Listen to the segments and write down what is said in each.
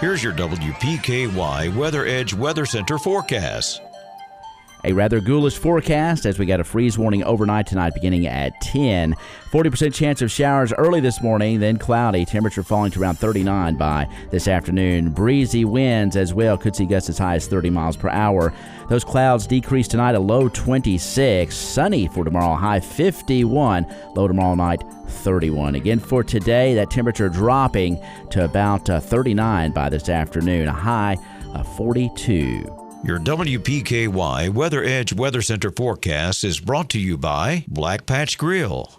Here's your WPKY Weather Edge Weather Center forecast. A rather ghoulish forecast as we got a freeze warning overnight tonight beginning at 10. 40% chance of showers early this morning, then cloudy. Temperature falling to around 39 by this afternoon. Breezy winds as well. Could see gusts as high as 30 miles per hour. Those clouds decrease tonight, a low 26. Sunny for tomorrow, high 51. Low tomorrow night, 31. Again for today, that temperature dropping to about 39 by this afternoon. A high of 42. Your WPKY Weather Edge Weather Center forecast is brought to you by Black Patch Grill.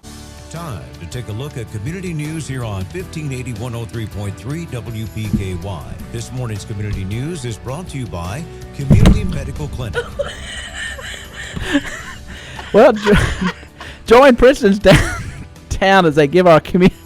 Time to take a look at community news here on 1580 103.3 WPKY. This morning's community news is brought to you by Community Medical Clinic. Well, join Princeton's downtown as they give our community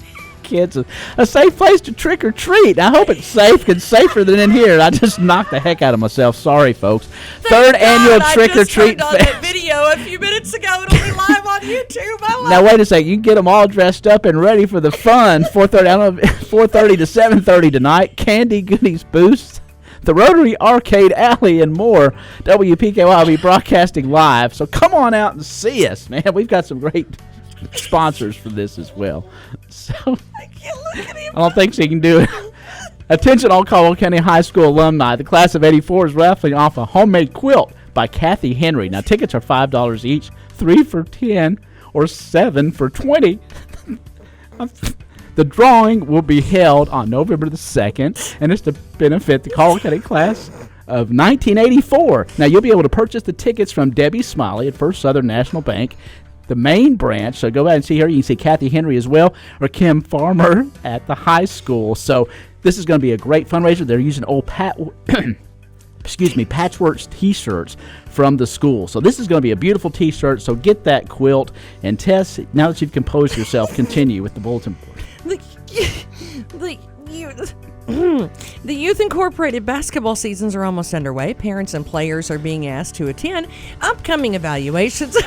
kids a safe place to trick or treat. I hope it's safe and safer than in here. I just knocked the heck out of myself. Sorry, folks. Third annual trick or treat. I just turned on that video a few minutes ago. It'll be live on YouTube. Now wait a second. You can get them all dressed up and ready for the fun. 4:30 to 7:30 tonight. Candy, goodies, boosts, the Rotary Arcade Alley, and more. WPKY will be broadcasting live. So come on out and see us, man. We've got some great sponsors for this as well. So I can't look at him. I don't think she can do it. Attention all Caldwell County High School alumni. The class of 84 is raffling off a homemade quilt by Kathy Henry. Now tickets are $5 each, 3 for $10 or 7 for $20. The drawing will be held on November the 2nd, and it's to benefit the Caldwell County class of 1984. Now you'll be able to purchase the tickets from Debbie Smiley at First Southern National Bank, the main branch. So go back and see her. You can see Kathy Henry as well, or Kim Farmer at the high school. So this is going to be a great fundraiser. They're using old patchwork t-shirts from the school. So this is going to be a beautiful t-shirt. So get that quilt. And Tess, now that you've composed yourself, continue with the bulletin board. The Youth Incorporated basketball seasons are almost underway. Parents and players are being asked to attend upcoming evaluations. The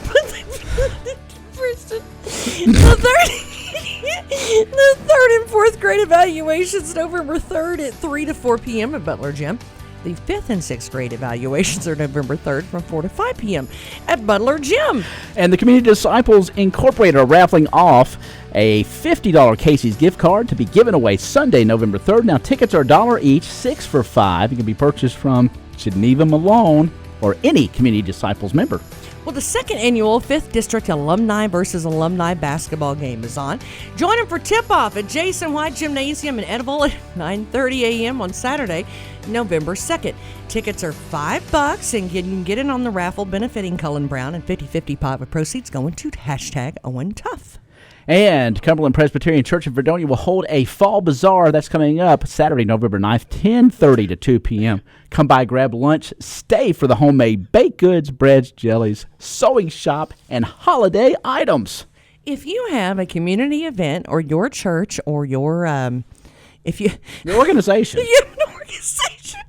third and fourth grade evaluations November 3rd at 3 to 4 p.m. at Butler Gym. The 5th and 6th grade evaluations are November 3rd from 4 to 5 p.m. at Butler Gym. And the Community Disciples Incorporated are raffling off a $50 Casey's gift card to be given away Sunday, November 3rd. Now, tickets are $1 each, 6 for $5. It can be purchased from Geneva Malone or any Community Disciples member. Well, the second annual 5th District Alumni versus Alumni basketball game is on. Join them for tip-off at Jason White Gymnasium in Edible at 9:30 a.m. on Saturday, November 2nd. Tickets are $5, and you can get in on the raffle benefiting Cullen Brown, and 50-50 pot of proceeds going to #OwenTough. And Cumberland Presbyterian Church in Fredonia will hold a fall bazaar. That's coming up Saturday, November 9th, 10:30 to 2 p.m. Come by, grab lunch, stay for the homemade baked goods, breads, jellies, sewing shop, and holiday items. If you have a community event or your church or your your organization. You have an organization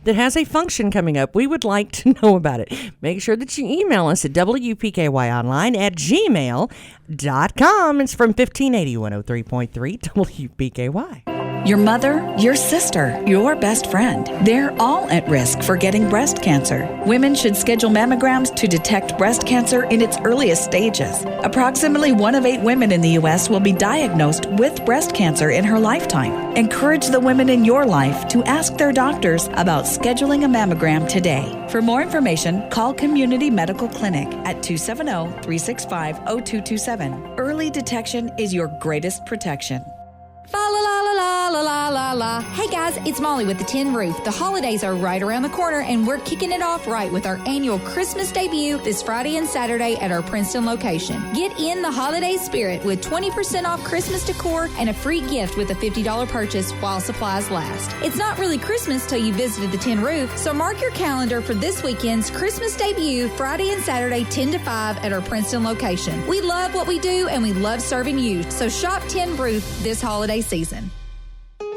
that has a function coming up, we would like to know about it. Make sure that you email us at WPKYonline@gmail.com. It's from 1580 103.3 WPKY. Your mother, your sister, your best friend. They're all at risk for getting breast cancer. Women should schedule mammograms to detect breast cancer in its earliest stages. Approximately 1 of 8 women in the U.S. will be diagnosed with breast cancer in her lifetime. Encourage the women in your life to ask their doctors about scheduling a mammogram today. For more information, call Community Medical Clinic at 270-365-0227. Early detection is your greatest protection. La la la la la la la la. Hey guys, it's Molly with the Tin Roof. The holidays are right around the corner, and we're kicking it off right with our annual Christmas debut this Friday and Saturday at our Princeton location. Get in the holiday spirit with 20% off Christmas decor and a free gift with a $50 purchase while supplies last. It's not really Christmas till you visited the Tin Roof, so mark your calendar for this weekend's Christmas debut, Friday and Saturday 10 to 5 at our Princeton location. We love what we do, and we love serving you, so shop Tin Roof this holiday season.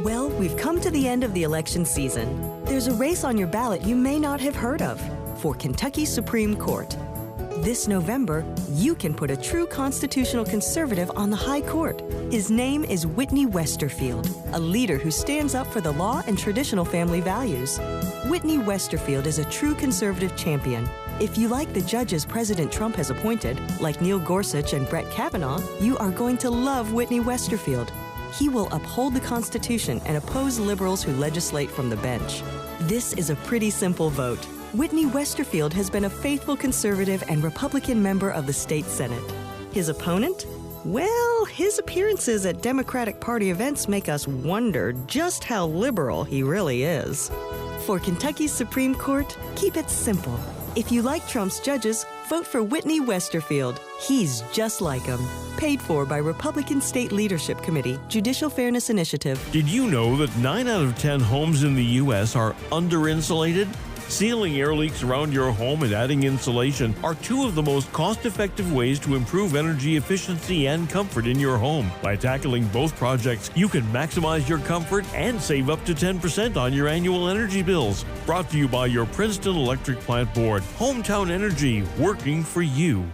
Well, we've come to the end of the election season. There's a race on your ballot you may not have heard of for Kentucky Supreme Court. This November, you can put a true constitutional conservative on the high court. His name is Whitney Westerfield, a leader who stands up for the law and traditional family values. Whitney Westerfield is a true conservative champion. If you like the judges President Trump has appointed, like Neil Gorsuch and Brett Kavanaugh, you are going to love Whitney Westerfield. He will uphold the Constitution and oppose liberals who legislate from the bench. This is a pretty simple vote. Whitney Westerfield has been a faithful conservative and Republican member of the state Senate. His opponent? Well, his appearances at Democratic Party events make us wonder just how liberal he really is. For Kentucky's Supreme Court, keep it simple. If you like Trump's judges, vote for Whitney Westerfield. He's just like him. Paid for by Republican State Leadership Committee, Judicial Fairness Initiative. Did you know that 9 out of 10 homes in the U.S. are under-insulated? Sealing air leaks around your home and adding insulation are two of the most cost-effective ways to improve energy efficiency and comfort in your home. By tackling both projects, you can maximize your comfort and save up to 10% on your annual energy bills. Brought to you by your Princeton Electric Plant Board. Hometown Energy, working for you.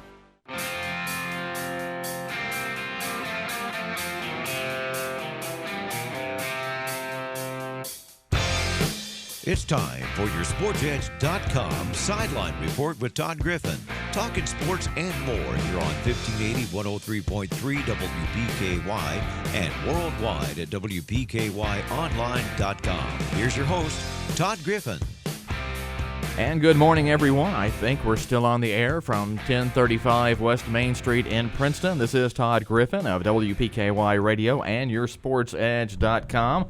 It's time for your SportsEdge.com Sideline Report with Todd Griffin. Talking sports and more here on 1580 103.3 WPKY and worldwide at WPKYonline.com. Here's your host, Todd Griffin. And good morning, everyone. I think we're still on the air from 1035 West Main Street in Princeton. This is Todd Griffin of WPKY Radio and your SportsEdge.com.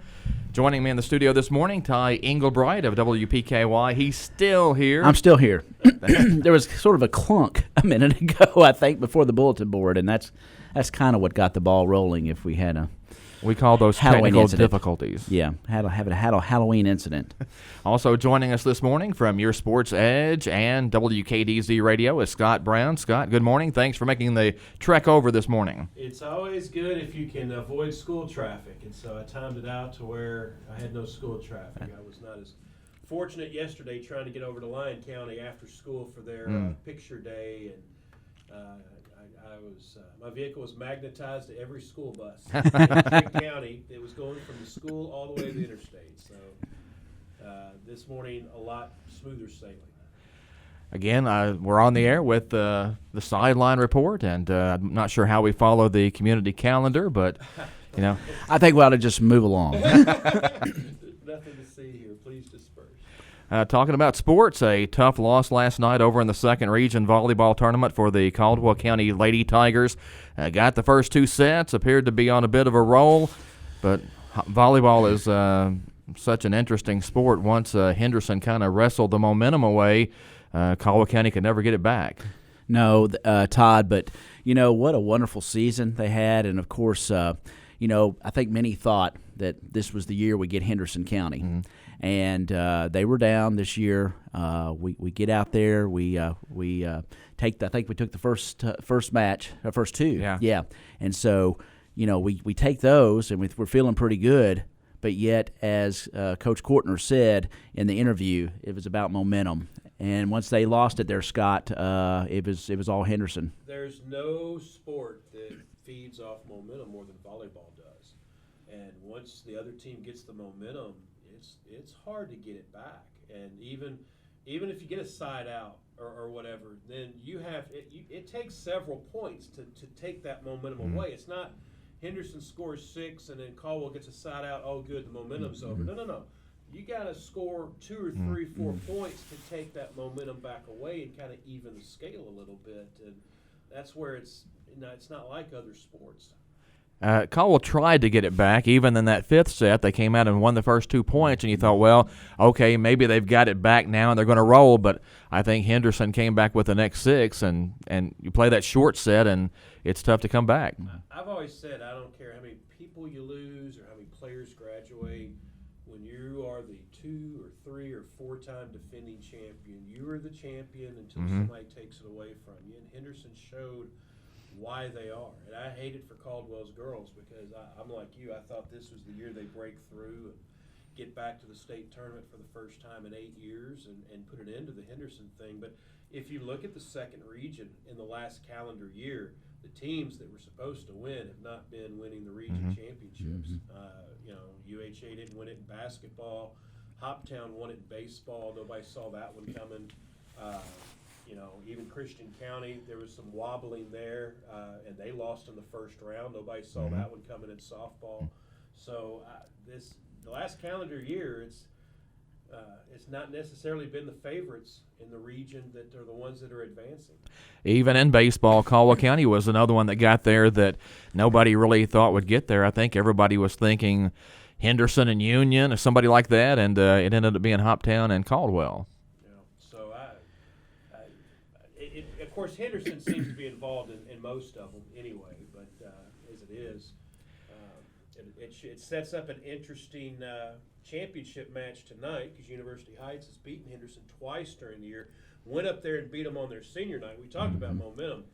Joining me in the studio this morning, Ty Englebright of WPKY. He's still here. I'm still here. There was sort of a clunk a minute ago, I think, before the bulletin board, and that's kind of what got the ball rolling. If we had we call those technical difficulties. Yeah, had a Halloween incident. Also joining us this morning from your Sports Edge and WKDZ Radio is Scott Brown. Scott, good morning. Thanks for making the trek over this morning. It's always good if you can avoid school traffic, and so I timed it out to where I had no school traffic. I was not as fortunate yesterday trying to get over to Lyon County after school for their picture day, and my vehicle was magnetized to every school bus in King County. It was going from the school all the way to the interstate. So this morning, a lot smoother sailing. Again, we're on the air with the Sideline Report, and I'm not sure how we follow the community calendar, but I think we ought to just move along. Nothing to see here. Please disperse. Talking about sports, a tough loss last night over in the second region volleyball tournament for the Caldwell County Lady Tigers. Got the first two sets, appeared to be on a bit of a roll, but volleyball is such an interesting sport. Once Henderson kind of wrestled the momentum away, Caldwell County could never get it back. No, Todd, but what a wonderful season they had, and of course, I think many thought that this was the year we get Henderson County. Mm-hmm. And they were down this year. We get out there. We take. I think we took the first match, first two. Yeah. And so we take those, and we're feeling pretty good. But yet, as Coach Kortner said in the interview, it was about momentum. And once they lost it there, Scott, it was all Henderson. There's no sport that feeds off momentum more than volleyball does. And once the other team gets the momentum, it's hard to get it back. And even if you get a side out or whatever, then you have it takes several points to take that momentum away. It's not Henderson scores 6 and then Caldwell gets a side out. Oh, good, the momentum's over. No. You got to score 2 or 3, 4 points to take that momentum back away and kind of even the scale a little bit. And that's where it's not like other sports. Caldwell tried to get it back. Even in that fifth set, they came out and won the first 2 points, and you thought, well, okay, maybe they've got it back now and they're going to roll. But I think Henderson came back with the next 6, and you play that short set, and it's tough to come back. I've always said I don't care how many people you lose or how many players graduate. When you are the 2 or 3 or 4-time defending champion, you are the champion until somebody takes it away from you. And Henderson showed why they are. And I hate it for Caldwell's girls because I'm like you. I thought this was the year they break through and get back to the state tournament for the first time in 8 years and put an end to the Henderson thing. But if you look at the second region in the last calendar year, the teams that were supposed to win have not been winning the region championships. UHA didn't win it in basketball. Hoptown won it in baseball. Nobody saw that one coming. Even Christian County, there was some wobbling there, and they lost in the first round. Nobody saw that one coming in softball. So the last calendar year, it's not necessarily been the favorites in the region that are the ones that are advancing. Even in baseball, Caldwell County was another one that got there that nobody really thought would get there. I think everybody was thinking Henderson and Union or somebody like that, and it ended up being Hoptown and Caldwell. Of course, Henderson seems to be involved in most of them anyway, but as it is, it sets up an interesting championship match tonight because University Heights has beaten Henderson twice during the year, went up there and beat them on their senior night. We talked about momentum.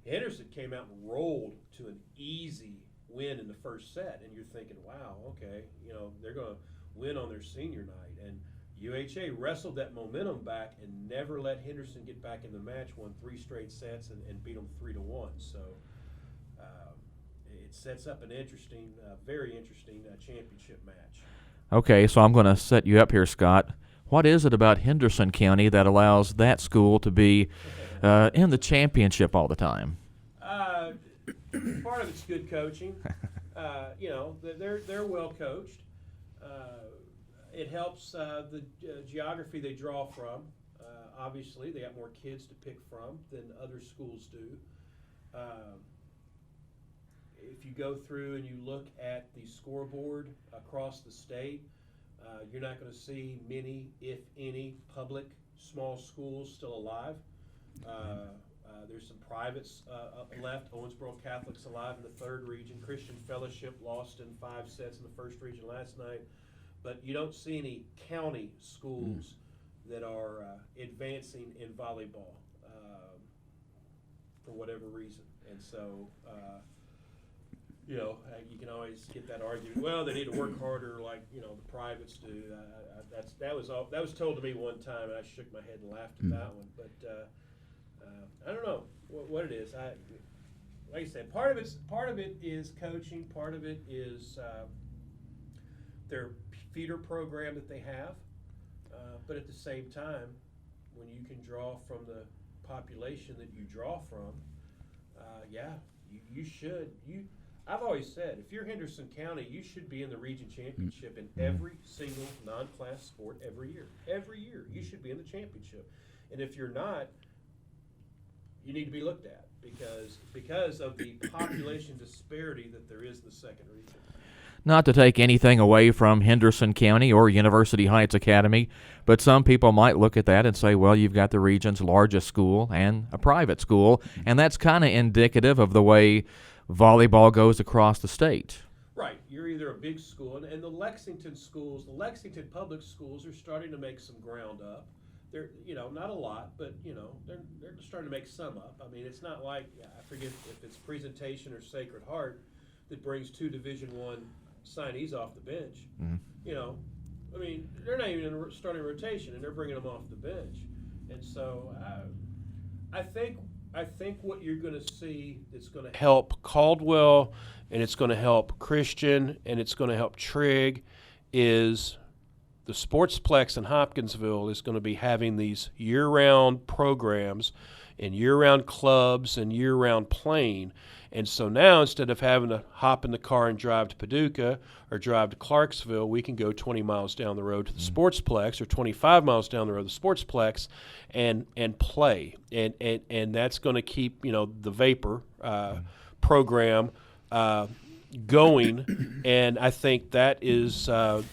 Henderson came out and rolled to an easy win in the first set, and you're thinking, wow, okay, they're going to win on their senior night. And UHA wrestled that momentum back and never let Henderson get back in the match, won 3 straight sets and beat them 3-1. So it sets up an interesting, very interesting championship match. Okay, so I'm going to set you up here, Scott. What is it about Henderson County that allows that school to be in the championship all the time? Part of it's good coaching. They're well coached. It helps the geography they draw from. Obviously, they got more kids to pick from than other schools do. If you go through and you look at the scoreboard across the state, you're not going to see many, if any, public small schools still alive. There's some privates left. Owensboro Catholic's alive in the 3rd region. Christian Fellowship lost in 5 sets in the 1st region last night. But you don't see any county schools that are advancing in volleyball for whatever reason. And so, you can always get that argument. Well, they need to work harder, like the privates do. That was told to me one time, and I shook my head and laughed at that one. But I don't know what it is. Like I said, part of it is coaching. Part of it is their feeder program that they have. But at the same time, when you can draw from the population that you draw from, you should. I've always said, if you're Henderson County, you should be in the region championship in every single non-class sport every year. Every year, you should be in the championship. And if you're not, you need to be looked at because of the population disparity that there is in the second region. Not to take anything away from Henderson County or University Heights Academy, but some people might look at that and say, well, you've got the region's largest school and a private school, and that's kind of indicative of the way volleyball goes across the state. Right. You're either a big school, and the Lexington Public Schools are starting to make some ground up. They're, not a lot, but, they're starting to make some up. I mean, it's not like, I forget if it's Presentation or Sacred Heart that brings 2 Division I signees off the bench. They're not even in a starting rotation, and they're bringing them off the bench. And so I think what you're going to see that's going to help Caldwell, and it's going to help Christian, and it's going to help Trigg is the Sportsplex in Hopkinsville is going to be having these year-round programs and year-round clubs and year-round playing. And so now, instead of having to hop in the car and drive to Paducah or drive to Clarksville, we can go 20 miles down the road to the Sportsplex or 25 miles down the road to the Sportsplex and play. And that's going to keep, the Vapor program going. And I think that is, that's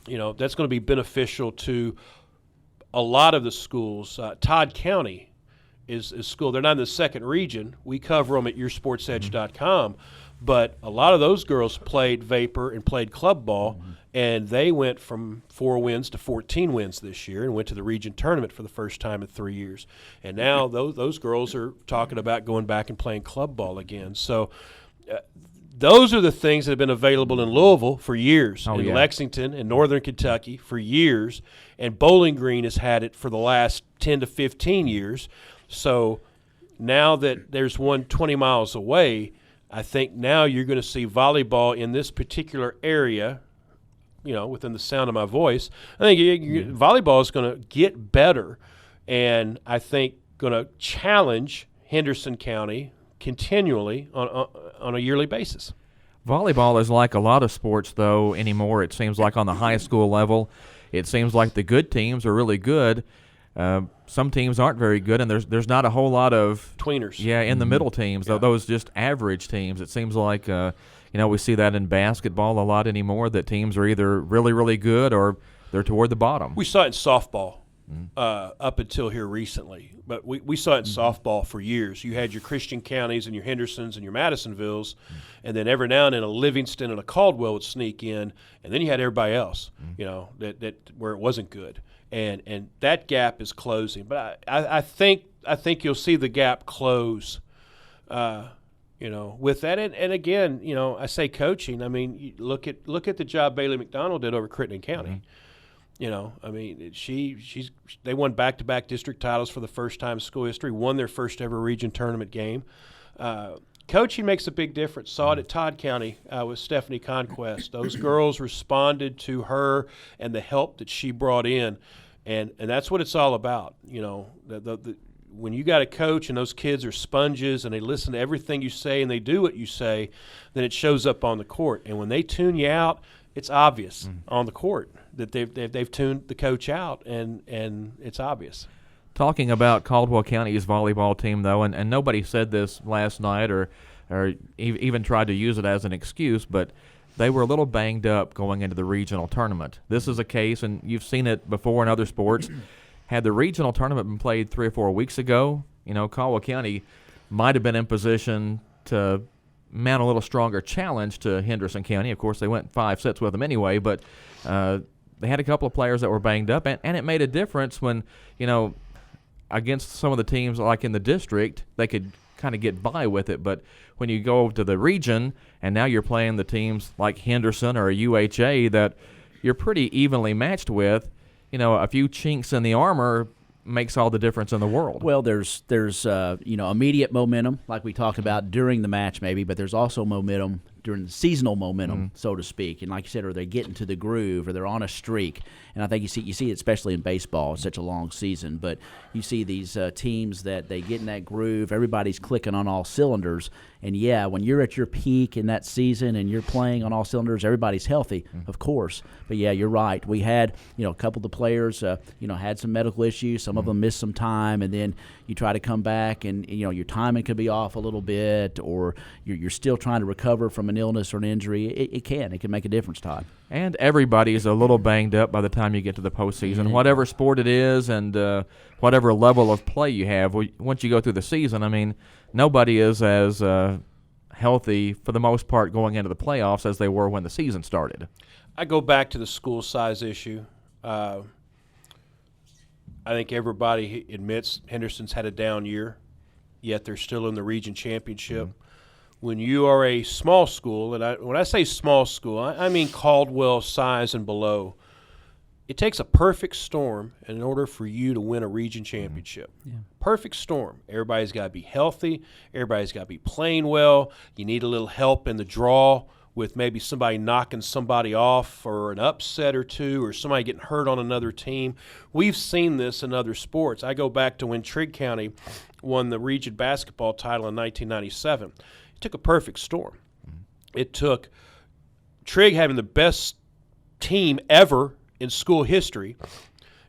going to be beneficial to a lot of the schools. Todd County is school. They're not in the second region. We cover them at yoursportsedge.com. But a lot of those girls played Vapor and played club ball, and they went from 4 wins to 14 wins this year and went to the region tournament for the first time in 3 years. And now those girls are talking about going back and playing club ball again. So those are the things that have been available in Louisville for years, in yeah. Lexington and Northern Kentucky for years, and Bowling Green has had it for the last 10 to 15 years. So now that there's one 20 miles away, I think now you're going to see volleyball in this particular area, within the sound of my voice. I think volleyball is going to get better, and I think going to challenge Henderson County continually on a yearly basis. Volleyball is like a lot of sports, though, anymore. It seems like on the high school level, it seems like the good teams are really good. Some teams aren't very good, and there's not a whole lot of tweeners. Yeah, in the middle teams, those just average teams. It seems like we see that in basketball a lot anymore. That teams are either really, really good or they're toward the bottom. We saw it in softball up until here recently, but we saw it in softball for years. You had your Christian counties and your Hendersons and your Madisonvilles, and then every now and then a Livingston and a Caldwell would sneak in, and then you had everybody else, that where it wasn't good. And that gap is closing, but I think you'll see the gap close, with that. And again, I say coaching. I mean, you look at the job Bailey McDonald did over Crittenden County. They won back-to-back district titles for the first time in school history. Won their first ever region tournament game. Coaching makes a big difference. Saw it at Todd County with Stephanie Conquest. Those girls responded to her and the help that she brought in, and that's what it's all about. When you got a coach and those kids are sponges and they listen to everything you say and they do what you say, then it shows up on the court. And when they tune you out, it's obvious on the court that they've tuned the coach out, and it's obvious. Talking about Caldwell County's volleyball team, though, and nobody said this last night or even tried to use it as an excuse, but they were a little banged up going into the regional tournament. This is a case, and you've seen it before in other sports. Had the regional tournament been played 3 or 4 weeks ago, Caldwell County might have been in position to mount a little stronger challenge to Henderson County. Of course, they went 5 sets with them anyway, but they had a couple of players that were banged up, and it made a difference when, against some of the teams like in the district, they could kind of get by with it. But when you go to the region and now you're playing the teams like Henderson or UHA that you're pretty evenly matched with, a few chinks in the armor makes all the difference in the world. Well, there's immediate momentum like we talked about during the match maybe, but there's also momentum during the seasonal momentum, so to speak. And like you said, are they getting to the groove or they're on a streak? And I think you see it especially in baseball. It's such a long season, but you see these teams that they get in that groove. Everybody's clicking on all cylinders. And yeah, when you're at your peak in that season and you're playing on all cylinders, everybody's healthy, of course. But yeah, you're right. We had, a couple of the players, had some medical issues. Some of them missed some time, and then you try to come back, and your timing could be off a little bit, or you're still trying to recover from an illness or an injury. It can make a difference, Todd. And everybody is a little banged up by the time you get to the postseason, whatever sport it is, and whatever level of play you have. Once you go through the season, I mean, nobody is as healthy for the most part going into the playoffs as they were when the season started. I go back to the school size issue. I think everybody admits Henderson's had a down year, yet they're still in the region championship. When you are a small school, and when I say small school, I mean Caldwell size and below, it takes a perfect storm in order for you to win a region championship. Perfect storm. Everybody's got to be healthy. Everybody's got to be playing well. You need a little help in the draw with maybe somebody knocking somebody off or an upset or two or somebody getting hurt on another team. We've seen this in other sports. I go back to when Trigg County won the region basketball title in 1997. It took a perfect storm. It took Trigg having the best team ever in school history.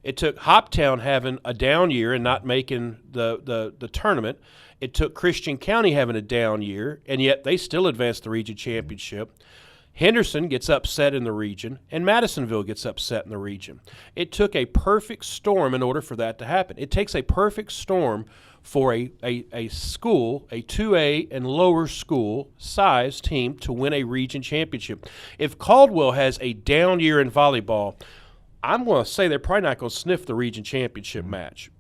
It took Hoptown having a down year and not making the tournament. It took Christian County having a down year, and yet they still advanced the region championship. Henderson gets upset in the region, and Madisonville gets upset in the region. It took a perfect storm in order for that to happen. It takes a perfect storm for a school, a 2A and lower school size team to win a region championship. If Caldwell has a down year in volleyball, I'm going to say they're probably not going to sniff the region championship match.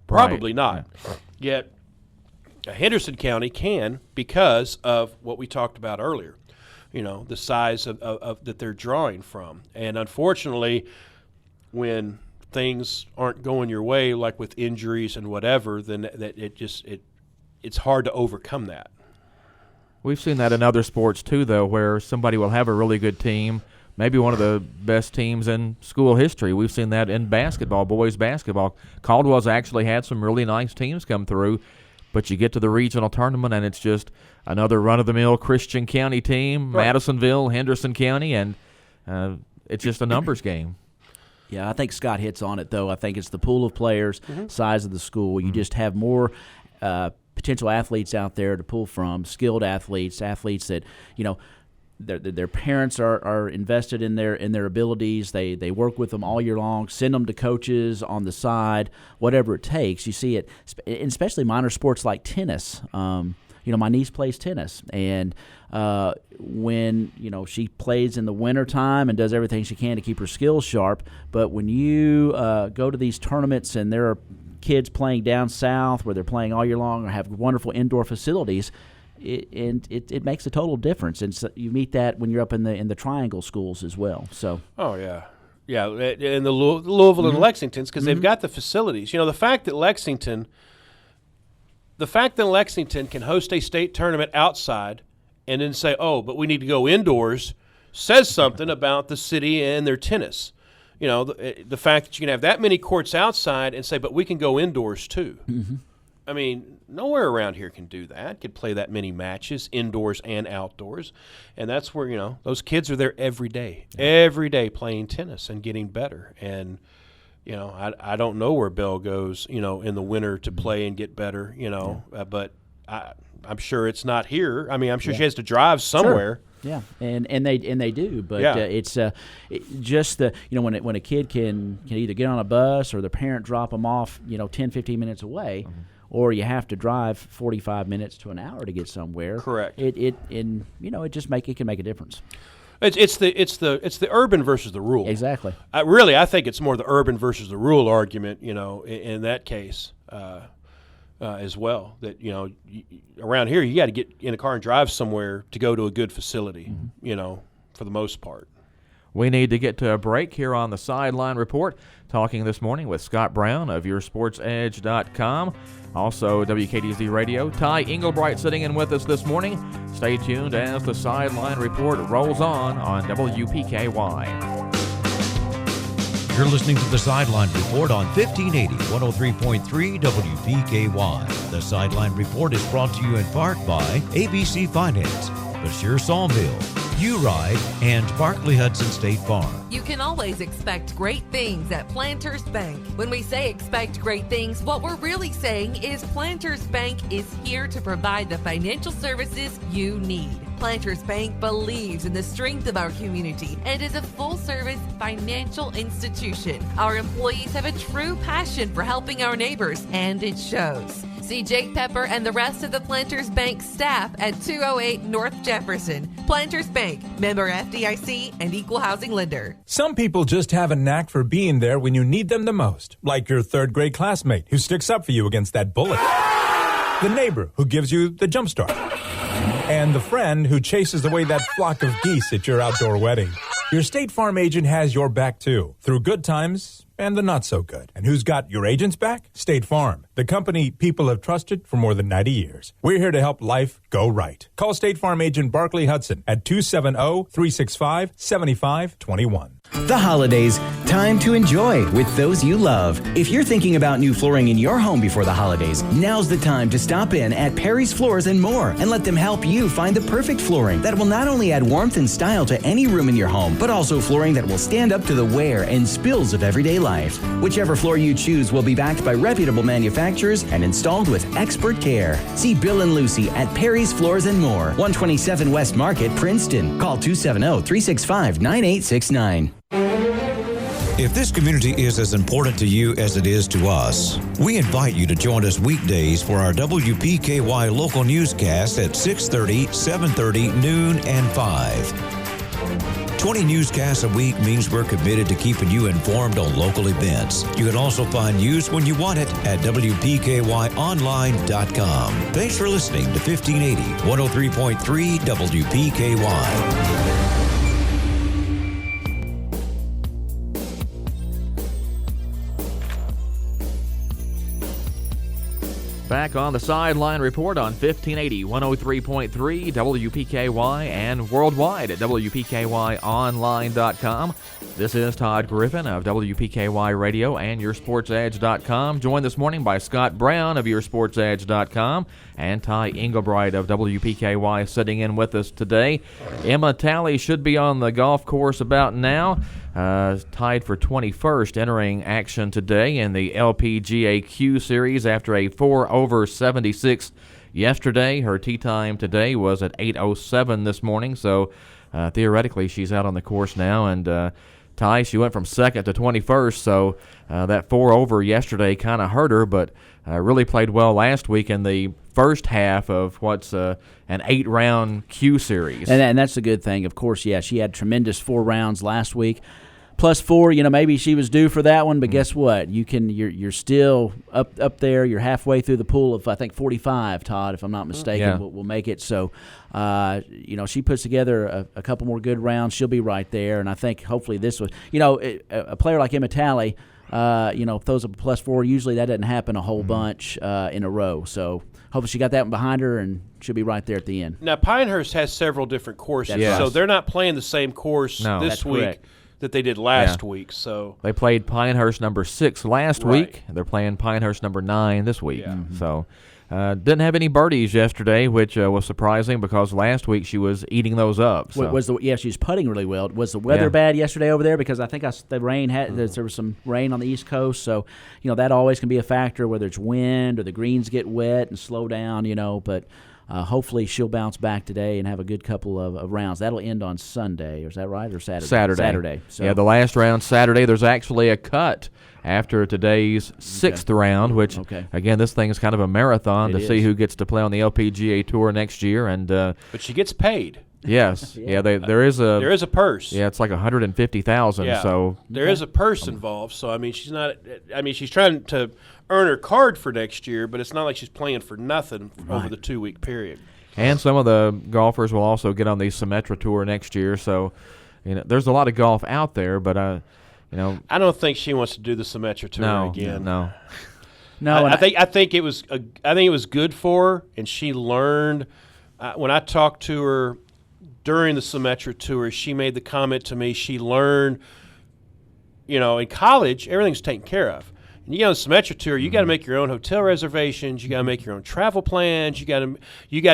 Probably not. Yet Henderson County can because of what we talked about earlier, the size of that they're drawing from. And unfortunately, when things aren't going your way, like with injuries and whatever, then it's hard to overcome that. We've seen that in other sports too, though, where somebody will have a really good team, maybe one of the best teams in school history. We've seen that in basketball, boys basketball. Caldwell's actually had some really nice teams come through, but you get to the regional tournament and it's just another run-of-the-mill Christian County team, right. Madisonville, Henderson County, and it's just a numbers game. Yeah, I think Scott hits on it, though. I think it's the pool of players, size of the school. You just have more potential athletes out there to pull from, skilled athletes that, their parents are invested in their abilities. They work with them all year long, send them to coaches on the side, whatever it takes. You see it, especially minor sports like tennis. My niece plays tennis, and when she plays in the wintertime and does everything she can to keep her skills sharp, but when you go to these tournaments and there are kids playing down south where they're playing all year long or have wonderful indoor facilities, it makes a total difference. And so you meet that when you're up in the triangle schools as well. So in the Louisville and Lexington's, because they've got the facilities. The fact that Lexington can host a state tournament outside and then say, but we need to go indoors, says something about the city and their tennis. The fact that you can have that many courts outside and say, but we can go indoors too. Mm-hmm. I mean, nowhere around here can do that, could play that many matches indoors and outdoors. And that's where, those kids are there every day playing tennis and getting better. And, I don't know where Belle goes, in the winter to play and get better, but I'm sure it's not here. I mean, I'm sure she has to drive somewhere. Sure. Yeah, and they do, but it's just the when a kid can either get on a bus or the parent drop them off 10, 15 minutes away, or you have to drive 45 minutes to an hour to get somewhere. Correct. It can make a difference. It's the urban versus the rural. Exactly. I think it's more the urban versus the rural argument. In that case. As well, that around here you got to get in a car and drive somewhere to go to a good facility, for the most part. We need to get to a break here on the Sideline Report, talking this morning with Scott Brown of YourSportsEdge.com, also WKDZ Radio. Ty Englebright sitting in with us this morning. Stay tuned as the Sideline Report rolls on WPKY. You're listening to the Sideline Report on 1580, 103.3 WPKY. The Sideline Report is brought to you in part by ABC Finance, Bashir Sawmill, U-Ride, and Barkley Hudson State Farm. You can always expect great things at Planters Bank. When we say expect great things, what we're really saying is Planters Bank is here to provide the financial services you need. Planters Bank believes in the strength of our community and is a full-service financial institution. Our employees have a true passion for helping our neighbors, and it shows. See Jake Pepper and the rest of the Planters Bank staff at 208 North Jefferson. Planters Bank, member FDIC and equal housing lender. Some people just have a knack for being there when you need them the most, like your third grade classmate who sticks up for you against that bullet, the neighbor who gives you the jump start, and the friend who chases away that flock of geese at your outdoor wedding. Your State Farm agent has your back, too, through good times and the not so good. And who's got your agent's back? State Farm, the company people have trusted for more than 90 years. We're here to help life go right. Call State Farm agent Barkley Hudson at 270-365-7521. The holidays, time to enjoy with those you love. If you're thinking about new flooring in your home before the holidays, now's the time to stop in at Perry's Floors and More and let them help you find the perfect flooring that will not only add warmth and style to any room in your home, but also flooring that will stand up to the wear and spills of everyday life. Whichever floor you choose will be backed by reputable manufacturers and installed with expert care. See Bill and Lucy at Perry's Floors and More, 127 West Market, Princeton. Call 270-365-9869. If this community is as important to you as it is to us, we invite you to join us weekdays for our WPKY local newscast at 6:30, 7:30, noon, and 5. 20 newscasts a week means we're committed to keeping you informed on local events. You can also find news when you want it at WPKYOnline.com. Thanks for listening to 1580 103.3 WPKY. Back on the Sideline Report on 1580 103.3 WPKY and worldwide at WPKYOnline.com. This is Todd Griffin of WPKY Radio and YourSportsEdge.com, joined this morning by Scott Brown of YourSportsEdge.com and Ty Englebright of WPKY sitting in with us today. Emma Talley should be on the golf course about now. Tied for 21st, entering action today in the LPGA Q Series after a 4-over-76 yesterday. Her tee time today was at 8:07 this morning, so theoretically she's out on the course now. And Ty, she went from 2nd to 21st, so that 4-over yesterday kind of hurt her, but really played well last week in the first half of what's an 8-round Q Series. And that's a good thing. Of course, yeah, she had tremendous 4 rounds last week. Plus 4, maybe she was due for that one, but guess what? You're still up there. You're halfway through the pool of, I think, 45, Todd, if I'm not mistaken. Yeah. We'll make it. So, she puts together a couple more good rounds. She'll be right there, and I think hopefully this was, a player like Emma Talley, throws up a plus 4. Usually that doesn't happen a whole bunch in a row. So hopefully she got that one behind her, and she'll be right there at the end. Now, Pinehurst has several different courses, so they're not playing the same course this week. Correct. That they did last week. So they played Pinehurst number 6 last week. They're playing Pinehurst number 9 this week. Yeah. So didn't have any birdies yesterday, which was surprising because last week she was eating those up. So. She was putting really well. Was the weather bad yesterday over there? Because I think the rain there was some rain on the East Coast, so that always can be a factor, whether it's wind or the greens get wet and slow down. But. Hopefully she'll bounce back today and have a good couple of rounds. That'll end on Sunday, is that right, or Saturday? Saturday. So. Yeah, the last round Saturday. There's actually a cut after today's 6th round, which, again, this thing is kind of a marathon see who gets to play on the LPGA Tour next year. But she gets paid. Yes. There is a purse. Yeah, it's like $150,000. Yeah. So there is a purse involved. So she's not. She's trying to earn her card for next year, but it's not like she's playing for nothing over the 2-week period. And some of the golfers will also get on the Symetra Tour next year. So, there's a lot of golf out there, but I don't think she wants to do the Symetra Tour again. No. I think it was good for her, and she learned. When I talked to her during the Symetra Tour, she made the comment to me. She learned, in college everything's taken care of. And you go on the Symetra Tour, you got to make your own hotel reservations. You got to make your own travel plans. You got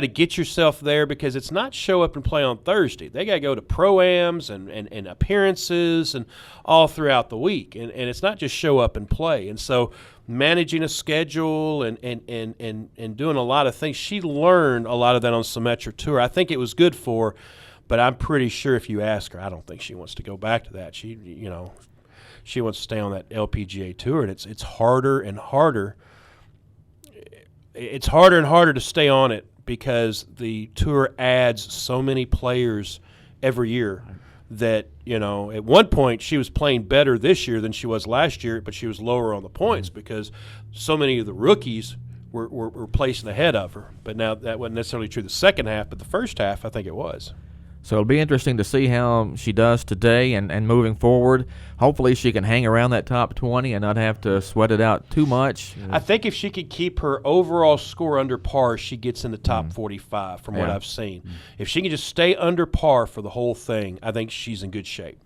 to get yourself there because it's not show up and play on Thursday. They got to go to pro-ams and appearances and all throughout the week. And it's not just show up and play. And so managing a schedule and doing a lot of things, she learned a lot of that on Symetra Tour. I think it was good for her, but I'm pretty sure if you ask her, I don't think she wants to go back to that. She wants to stay on that LPGA Tour, and it's harder and harder. It's harder and harder to stay on it because the tour adds so many players every year that, at one point she was playing better this year than she was last year, but she was lower on the points because so many of the rookies were placing ahead of her. But now that wasn't necessarily true the second half, but the first half I think it was. So it'll be interesting to see how she does today and moving forward. Hopefully she can hang around that top 20 and not have to sweat it out too much. I think if she could keep her overall score under par, she gets in the top 45 from what I've seen. If she can just stay under par for the whole thing, I think she's in good shape.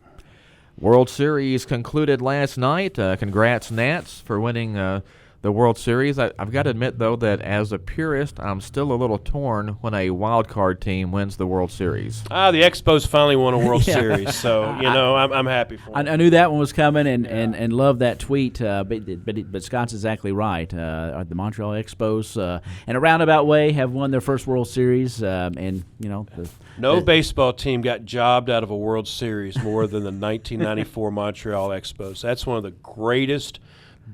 World Series concluded last night. Congrats, Nats, for winning the World Series. I've got to admit, though, that as a purist, I'm still a little torn when a wild card team wins the World Series. The Expos finally won a World Series, so I'm happy for them. I knew that one was coming, and loved that tweet. But Scott's exactly right. The Montreal Expos, in a roundabout way, have won their first World Series, No baseball team got jobbed out of a World Series more than the 1994 Montreal Expos. That's one of the greatest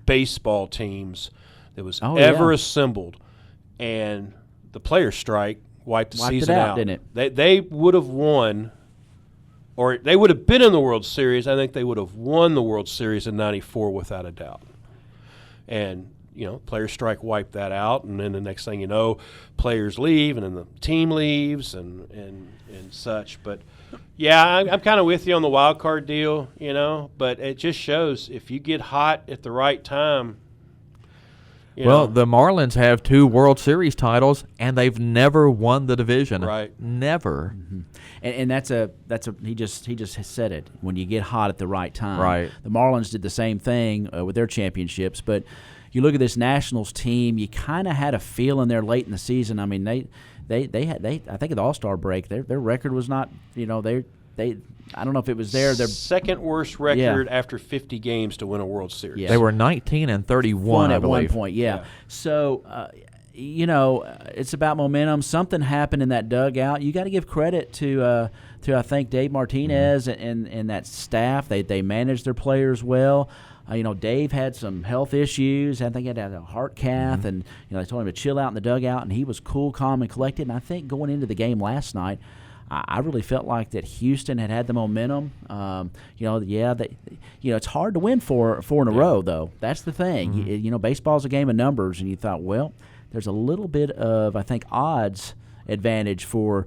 baseball teams that was ever assembled, and the player strike wiped the season out. Didn't it? They would have won or they would have been in the World Series, I think they would have won the World Series in '94 without a doubt. And players strike wiped that out, and then the next thing you know, players leave, and then the team leaves, and such. But yeah, I'm kind of with you on the wild card deal, But it just shows if you get hot at the right time. The Marlins have 2 World Series titles, and they've never won the division. Right, never. Mm-hmm. And that's a he just said it. When you get hot at the right time, right. The Marlins did the same thing with their championships, but. You look at this Nationals team. You kind of had a feeling there late in the season. I mean, they I think at the All-Star break, their record was not. I don't know if it was their second worst record after 50 games to win a World Series. Yes. They were 19-31 at one point. Yeah. So it's about momentum. Something happened in that dugout. You got to give credit to I think Dave Martinez and that staff. They managed their players well. Dave had some health issues. I think he had a heart cath, and they told him to chill out in the dugout, and he was cool, calm, and collected. And I think going into the game last night, I really felt like that Houston had the momentum. It's hard to win four in a row, though. That's the thing. Mm-hmm. Baseball's a game of numbers, and you thought, well, there's a little bit of, I think, odds advantage for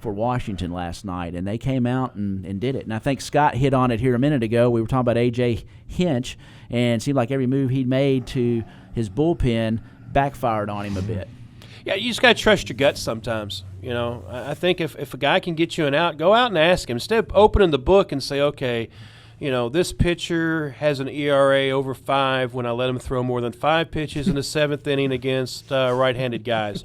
Washington last night, and they came out and did it. And I think Scott hit on it here a minute ago. We were talking about A.J. Hinch, and it seemed like every move he'd made to his bullpen backfired on him a bit. Yeah, you just got to trust your gut sometimes. I think if a guy can get you an out, go out and ask him. Instead of opening the book and say, okay, this pitcher has an ERA over 5 when I let him throw more than 5 pitches in the 7th inning against right-handed guys.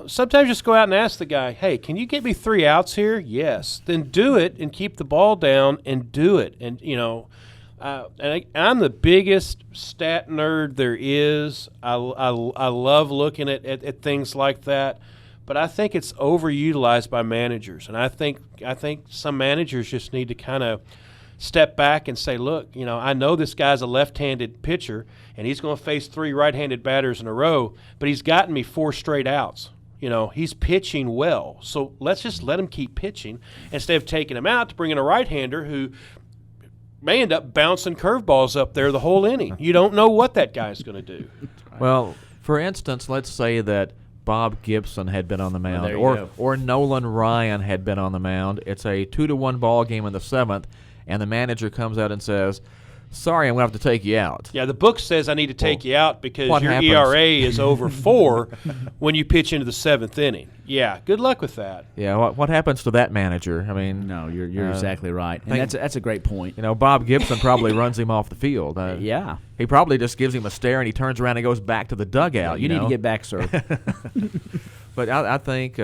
Sometimes just go out and ask the guy, hey, can you get me 3 outs here? Yes. Then do it and keep the ball down and do it. And, I'm the biggest stat nerd there is. I love looking at things like that. But I think it's overutilized by managers. And I think some managers just need to kind of step back and say, look, I know this guy's a left-handed pitcher, and he's going to face 3 right-handed batters in a row, but he's gotten me 4 straight outs. He's pitching well. So let's just let him keep pitching instead of taking him out to bring in a right-hander who may end up bouncing curveballs up there the whole inning. You don't know what that guy's going to do. Well, for instance, let's say that Bob Gibson had been on the mound, or Nolan Ryan had been on the mound. It's a 2-1 ball game in the 7th. And the manager comes out and says, sorry, I'm going to have to take you out. Yeah, the book says I need to take you out because your ERA is over 4 when you pitch into the 7th inning. Yeah, good luck with that. Yeah, what happens to that manager? I mean, no, you're exactly right. And that's a great point. Bob Gibson probably runs him off the field. Yeah. He probably just gives him a stare and he turns around and goes back to the dugout. You need to get back, sir. But I think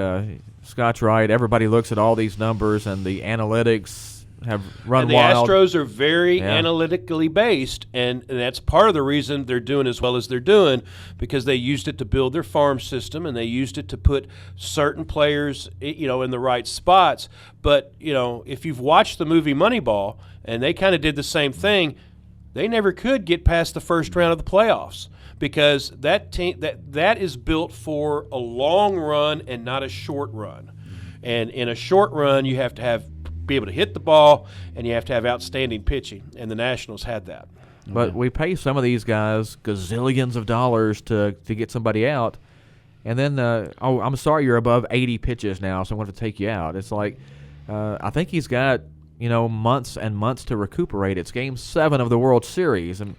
Scott's right. Everybody looks at all these numbers and the analytics have run and the wild. Astros are very analytically based, and that's part of the reason they're doing as well as they're doing, because they used it to build their farm system and they used it to put certain players, in the right spots. But if you've watched the movie Moneyball, and they kind of did the same thing, they never could get past the first round of the playoffs because that team that is built for a long run and not a short run. And in a short run, you have to be able to hit the ball, and you have to have outstanding pitching, and the Nationals had that. But we pay some of these guys gazillions of dollars to get somebody out, and then, I'm sorry, you're above 80 pitches now, so I'm going to take you out. It's like, I think he's got, months and months to recuperate. It's Game 7 of the World Series, and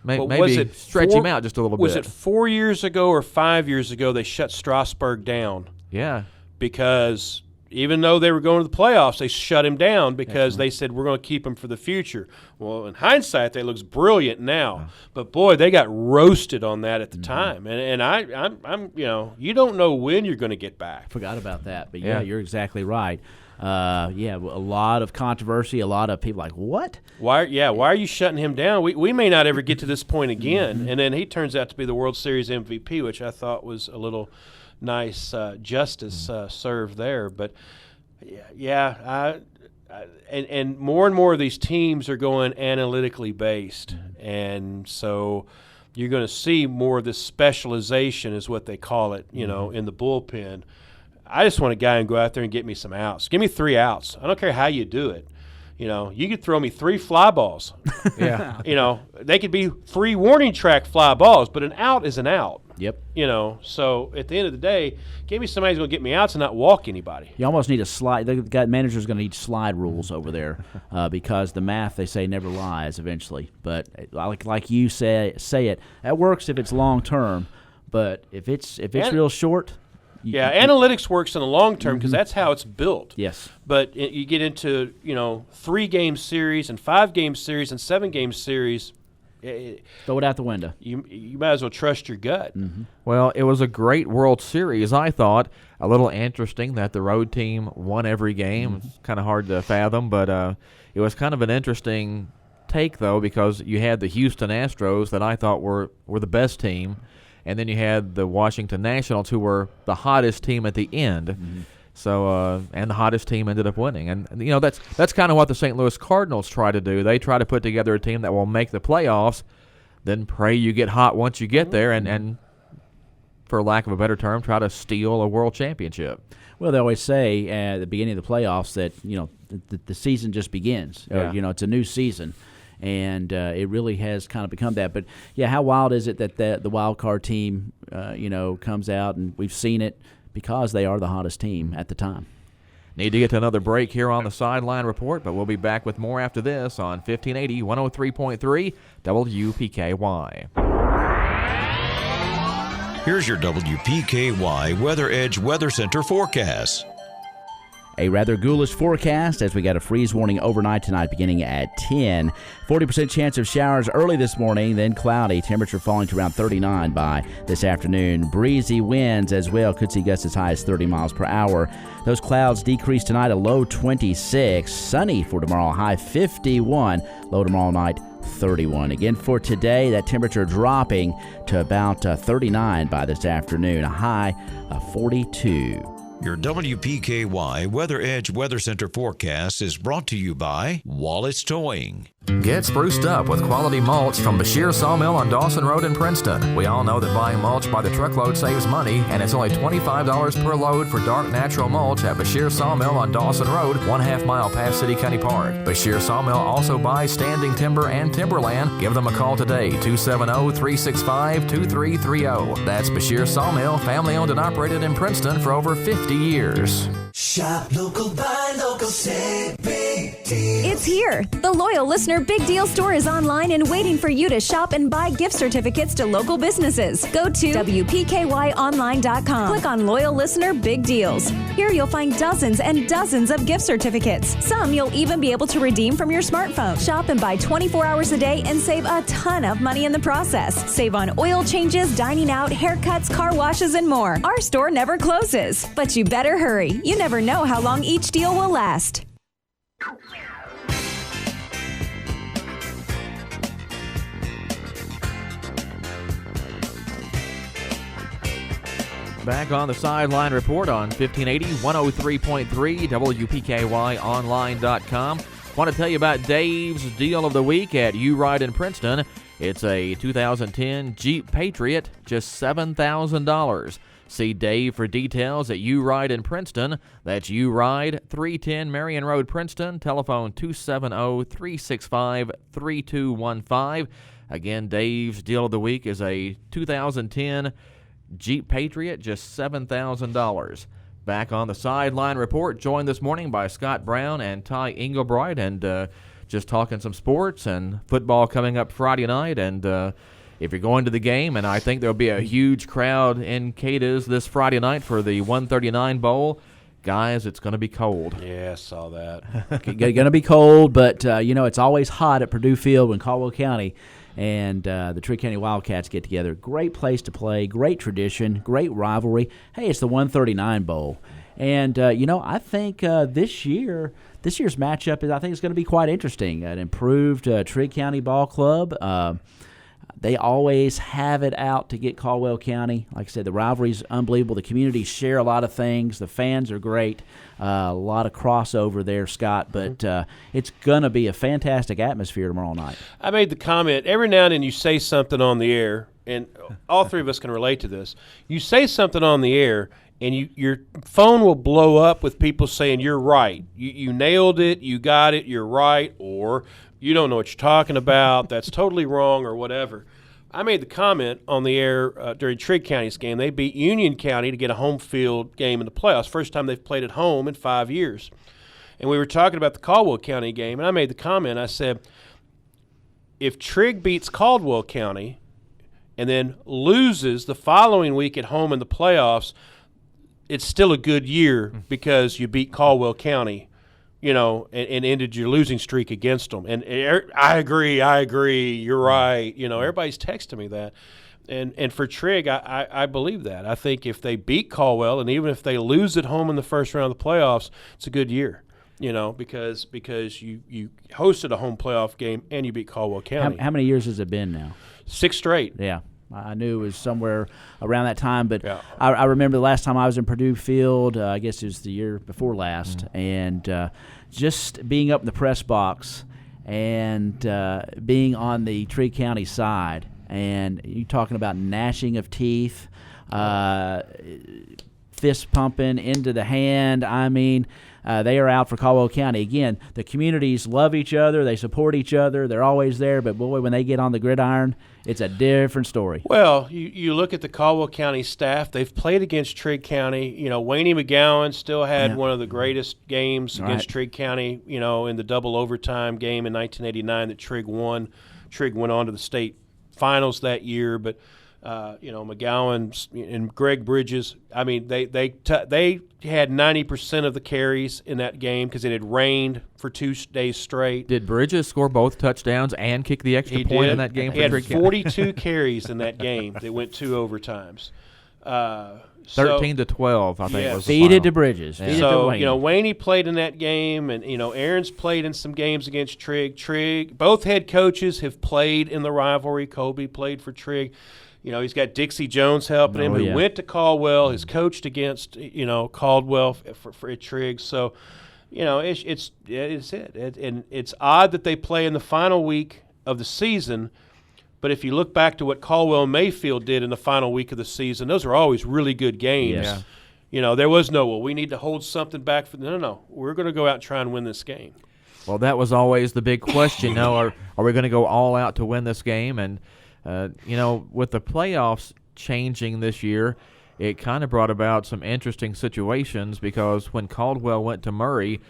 maybe stretch him out just a little bit. Was it 4 years ago or 5 years ago they shut Strasburg down? Yeah. Because even though they were going to the playoffs, they shut him down because they said, we're going to keep him for the future. Well, in hindsight, that looks brilliant now. But, boy, they got roasted on that at the time. And I'm you don't know when you're going to get back. Forgot about that. But, yeah, you're exactly right. A lot of controversy, a lot of people like, what? Why are you shutting him down? We may not ever get to this point again. And then he turns out to be the World Series MVP, which I thought was a little – nice justice served there. But and more of these teams are going analytically based, and so you're going to see more of this specialization is what they call it, in the bullpen. I just want a guy to go out there and get me some outs. Give me 3 outs. I don't care how you do it. You could throw me 3 fly balls. Yeah. They could be 3 warning track fly balls, but an out is an out. Yep. So at the end of the day, give me somebody who's going to get me outs and not walk anybody. You almost need a slide. The guy manager's going to need slide rules over there because the math, they say, never lies eventually. But like you say it, that works if it's long term. But if it's real short. Analytics works in the long term because that's how it's built. Yes. But you get into 3-game series and 5-game series and 7-game series. Throw it out the window. You might as well trust your gut. Mm-hmm. Well, it was a great World Series, I thought. A little interesting that the road team won every game. It's kind of hard to fathom, but it was kind of an interesting take, though, because you had the Houston Astros that I thought were the best team, and then you had the Washington Nationals, who were the hottest team at the end. Mm-hmm. So, and the hottest team ended up winning. And that's kind of what the St. Louis Cardinals try to do. They try to put together a team that will make the playoffs, then pray you get hot once you get there, and for lack of a better term, try to steal a world championship. Well, they always say at the beginning of the playoffs that, the season just begins. Yeah. It's a new season. And it really has kind of become that. But, yeah, how wild is it that the wild card team, comes out, and we've seen it because they are the hottest team at the time. Need to get to another break here on the Sideline Report, but we'll be back with more after this on 1580 103.3 WPKY. Here's your WPKY Weather Edge Weather Center forecast. A rather ghoulish forecast as we got a freeze warning overnight tonight beginning at 10. 40% chance of showers early this morning, then cloudy. Temperature falling to around 39 by this afternoon. Breezy winds as well. Could see gusts as high as 30 miles per hour. Those clouds decrease tonight, a low 26. Sunny for tomorrow, high 51. Low tomorrow night, 31. Again for today, that temperature dropping to about 39 by this afternoon. A high of 42. Your WPKY Weather Edge Weather Center forecast is brought to you by Wallace Towing. Get spruced up with quality mulch from Bashir Sawmill on Dawson Road in Princeton. We all know that buying mulch by the truckload saves money, and it's only $25 per load for dark natural mulch at Bashir Sawmill on Dawson Road, 1/2 mile past City County Park. Bashir Sawmill also buys standing timber and timberland. Give them a call today, 270-365-2330. That's Bashir Sawmill, family owned and operated in Princeton for over 50 years. Shop local, buy local, save big deals. It's here. The Loyal Listener Big Deal Store is online and waiting for you to shop and buy gift certificates to local businesses. Go to WPKYonline.com. Click on Loyal Listener Big Deals. Here you'll find dozens and dozens of gift certificates. Some you'll even be able to redeem from your smartphone. Shop and buy 24 hours a day and save a ton of money in the process. Save on oil changes, dining out, haircuts, car washes, and more. Our store never closes. But you better hurry. You never know how long each deal will last. Back on the Sideline Report on 1580 103.3 WPKYonline.com. Want to tell you about Dave's Deal of the Week at U-Ride in Princeton. It's a 2010 Jeep Patriot, just $7,000. See Dave for details at U-Ride in Princeton. That's U-Ride, 310 Marion Road, Princeton. Telephone 270-365-3215. Again, Dave's Deal of the Week is a 2010 Jeep Patriot, just $7,000. Back on the Sideline Report, joined this morning by Scott Brown and Ty Engelbright, and just talking some sports and football coming up Friday night. And if you're going to the game, and I think there'll be a huge crowd in Cadiz this Friday night for the 139 Bowl, guys, it's going to be cold. Yeah, I saw that. Going to be cold, but, it's always hot at Purdue Field in Caldwell County. And the Tree County Wildcats get together. Great place to play, great tradition, great rivalry. Hey, it's the 139 Bowl. And, I think this year's matchup is going to be quite interesting. An improved Tree County Ball Club. They always have it out to get Caldwell County. Like I said, the rivalry's unbelievable. The communities share a lot of things. The fans are great. A lot of crossover there, Scott. But it's going to be a fantastic atmosphere tomorrow night. I made the comment, every now and then you say something on the air, and all three of us can relate to this. You say something on the air, and your phone will blow up with people saying you're right. You nailed it. You got it. You're right. Or you don't know what you're talking about. That's totally wrong or whatever. I made the comment on the air during Trigg County's game. They beat Union County to get a home field game in the playoffs. First time they've played at home in 5 years. And we were talking about the Caldwell County game, and I made the comment. I said, if Trigg beats Caldwell County and then loses the following week at home in the playoffs, it's still a good year because you beat Caldwell County, and ended your losing streak against them. And I agree, you're right. Everybody's texting me that. And for Trigg, I believe that. I think if they beat Caldwell, and even if they lose at home in the first round of the playoffs, it's a good year, because you hosted a home playoff game and you beat Caldwell County. How many years has it been now? 6 straight. Yeah. I knew it was somewhere around that time, but yeah. I remember the last time I was in Purdue Field, I guess it was the year before last, and just being up in the press box and being on the Trigg County side, and you talking about gnashing of teeth, fist pumping into the hand. I mean, they are out for Caldwell County. Again, the communities love each other. They support each other. They're always there. But, boy, when they get on the gridiron, it's a different story. Well, you look at the Caldwell County staff. They've played against Trigg County. Wayne McGowan still had one of the greatest games against Trigg County, in the double overtime game in 1989 that Trigg won. Trigg went on to the state finals that year. But, McGowan and Greg Bridges, I mean, they had 90% of the carries in that game because it had rained for 2 days straight. Did Bridges score both touchdowns and kick the extra point in that game? He had 42 carries in that game that went 2 overtimes. 13-12, I think was the Feed it final. to Bridges. Yeah. Feed it to So, Wayne. Wayne played in that game, and, Aaron's played in some games against Trigg. Trigg, both head coaches have played in the rivalry. Colby played for Trigg. He's got Dixie Jones helping him, who went to Caldwell, has coached against, Caldwell for Trigg. So, it's it. And it's odd that they play in the final week of the season. But if you look back to what Caldwell and Mayfield did in the final week of the season, those are always really good games. Yeah. There was no, we need to hold something back for. No. We're going to go out and try and win this game. Well, that was always the big question. Are we going to go all out to win this game? And with the playoffs changing this year, it kind of brought about some interesting situations because when Caldwell went to Murray,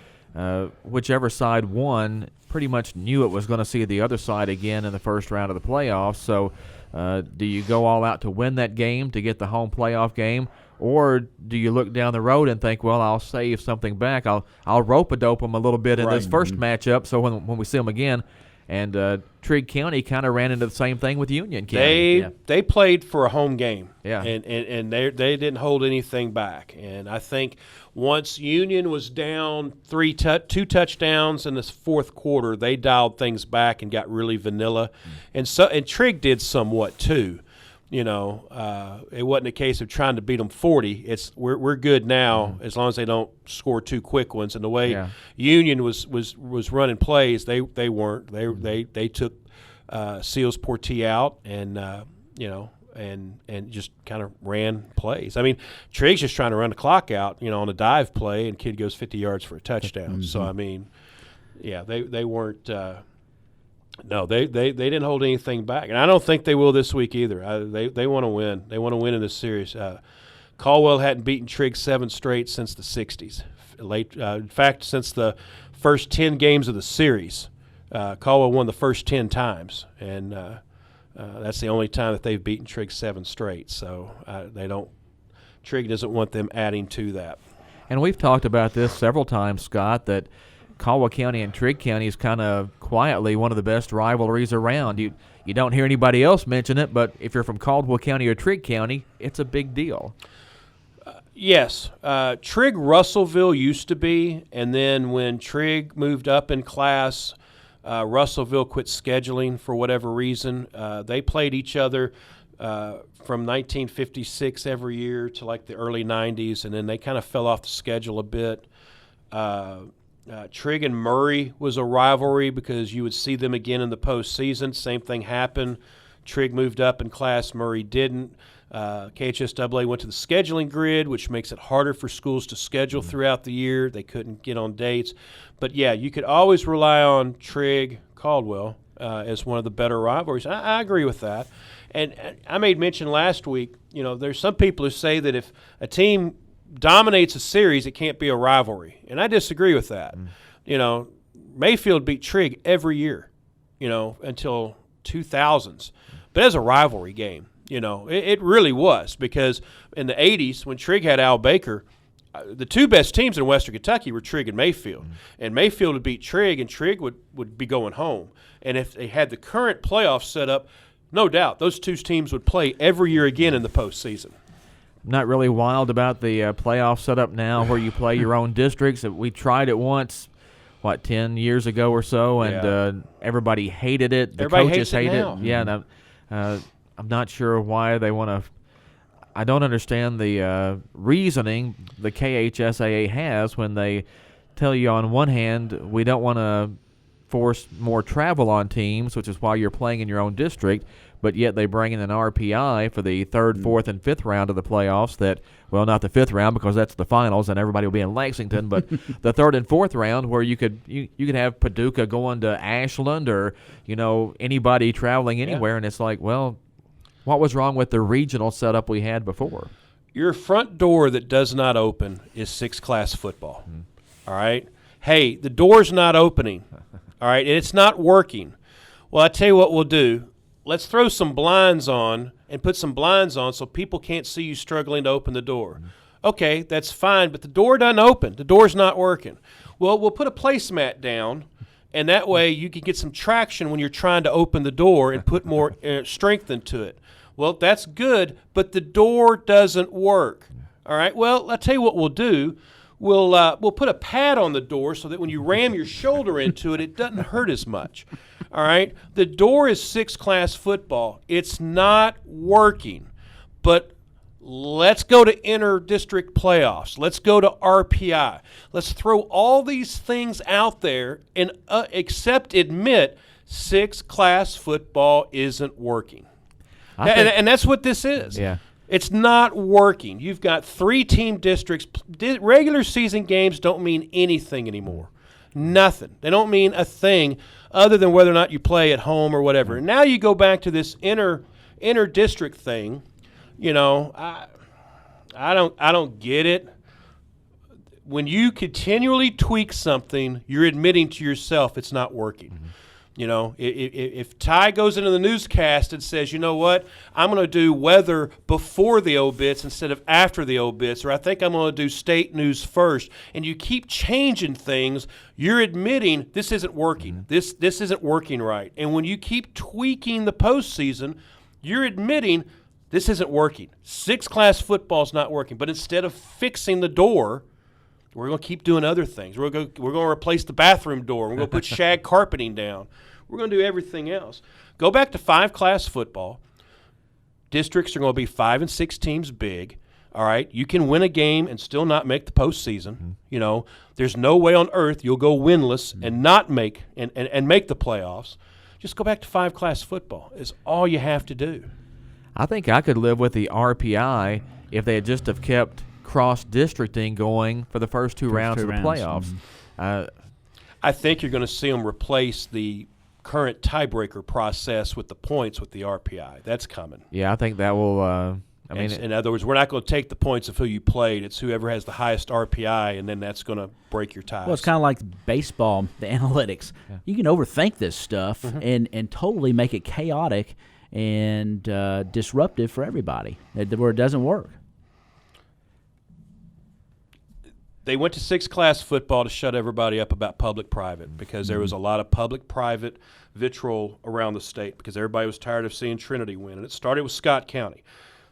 whichever side won pretty much knew it was going to see the other side again in the first round of the playoffs. So do you go all out to win that game to get the home playoff game, or do you look down the road and think, well, I'll save something back. I'll rope-a-dope them a little bit in this first matchup so when we see them again. And Trigg County kind of ran into the same thing with Union County. They played for a home game, yeah, and they didn't hold anything back. And I think once Union was down 2 touchdowns in the fourth quarter, they dialed things back and got really vanilla. And Trigg did somewhat too. It wasn't a case of trying to beat them 40. It's we're good now as long as they don't score 2 quick ones. And the way Union was running plays, they weren't. They took Seals Portee out and and just kind of ran plays. I mean, Trigg's just trying to run the clock out, on a dive play, and kid goes 50 yards for a touchdown. So I mean, they weren't. No, they didn't hold anything back, and I don't think they will this week either. They want to win. They want to win in this series. Caldwell hadn't beaten Trigg 7 straight since the '60s. In fact, since the first 10 games of the series, Caldwell won the first 10 times, and that's the only time that they've beaten Trigg 7 straight. So Trigg doesn't want them adding to that. And we've talked about this several times, Scott, that Caldwell County and Trigg County is kind of quietly one of the best rivalries around. You don't hear anybody else mention it, but if you're from Caldwell County or Trigg County, it's a big deal. Yes. Trigg Russellville used to be, and then when Trigg moved up in class, Russellville quit scheduling for whatever reason. They played each other from 1956 every year to like the early 90s, and then they kind of fell off the schedule a bit. Trigg and Murray was a rivalry because you would see them again in the postseason. Same thing happened. Trigg moved up in class, Murray didn't. KHSAA went to the scheduling grid, which makes it harder for schools to schedule throughout the year. They couldn't get on dates. But, yeah, you could always rely on Trigg-Caldwell as one of the better rivalries. I agree with that. And I made mention last week, there's some people who say that if a team dominates a series, it can't be a rivalry. And I disagree with that. Mayfield beat Trigg every year, until 2000s. But as a rivalry game, it really was, because in the 80s when Trigg had Al Baker, the two best teams in Western Kentucky were Trigg and Mayfield. And Mayfield would beat Trigg, and Trigg would be going home. And if they had the current playoffs set up, no doubt those two teams would play every year again in the postseason. I'm not really wild about the playoff setup now where you play your own districts. We tried it once, 10 years ago or so, and everybody hated it. The coaches hate it. Yeah, and I'm not sure why they want to. I don't understand the reasoning the KHSAA has when they tell you on one hand we don't want to force more travel on teams, which is why you're playing in your own district, but yet they bring in an RPI for the third, fourth, and fifth round of the playoffs not the fifth round because that's the finals and everybody will be in Lexington, but the third and fourth round where you could have Paducah going to Ashland or, anybody traveling anywhere, and it's like, well, what was wrong with the regional setup we had before? Your front door that does not open is 6-class football, all right? Hey, the door's not opening, all right, and it's not working. Well, I tell you what we'll do. Let's throw some blinds on and put some blinds on so people can't see you struggling to open the door. Okay, that's fine, but the door doesn't open. The door's not working. Well, we'll put a placemat down, and that way you can get some traction when you're trying to open the door and put more strength into it. Well, that's good, but the door doesn't work. All right, well, I'll tell you what we'll do. We'll put a pad on the door so that when you ram your shoulder into it, it doesn't hurt as much. All right? The door is 6-class football. It's not working. But let's go to inter-district playoffs. Let's go to RPI. Let's throw all these things out there and admit 6-class football isn't working. And that's what this is. Yeah. It's not working. You've got 3-team districts. Regular season games don't mean anything anymore. Nothing. They don't mean a thing other than whether or not you play at home or whatever. And now you go back to this inter-district thing. I don't get it. When you continually tweak something, you're admitting to yourself it's not working. Mm-hmm. If Ty goes into the newscast and says, you know what, I'm going to do weather before the obits instead of after the obits, or I think I'm going to do state news first, and you keep changing things, you're admitting this isn't working. Mm-hmm. This isn't working right. And when you keep tweaking the postseason, you're admitting this isn't working. 6-class football's not working. But instead of fixing the door, we're going to keep doing other things. We're going to replace the bathroom door. We're going to put shag carpeting down. We're going to do everything else. Go back to 5-class football. Districts are going to be 5 and 6 teams big. All right, you can win a game and still not make the postseason. Mm-hmm. There's no way on earth you'll go winless and not make and make the playoffs. Just go back to 5-class football. Is all you have to do. I think I could live with the RPI if they had just have kept cross-districting going for the first two rounds of the playoffs. Mm-hmm. I think you're going to see them replace the current tiebreaker process with the points with the RPI. That's coming. Yeah, I think that will in other words, we're not going to take the points of who you played. It's whoever has the highest RPI, and then that's going to break your ties. Well, it's kind of like baseball, the analytics. Yeah. You can overthink this stuff and totally make it chaotic and disruptive for everybody where it doesn't work. They went to 6-class football to shut everybody up about public-private because there was a lot of public-private vitriol around the state because everybody was tired of seeing Trinity win. And it started with Scott County.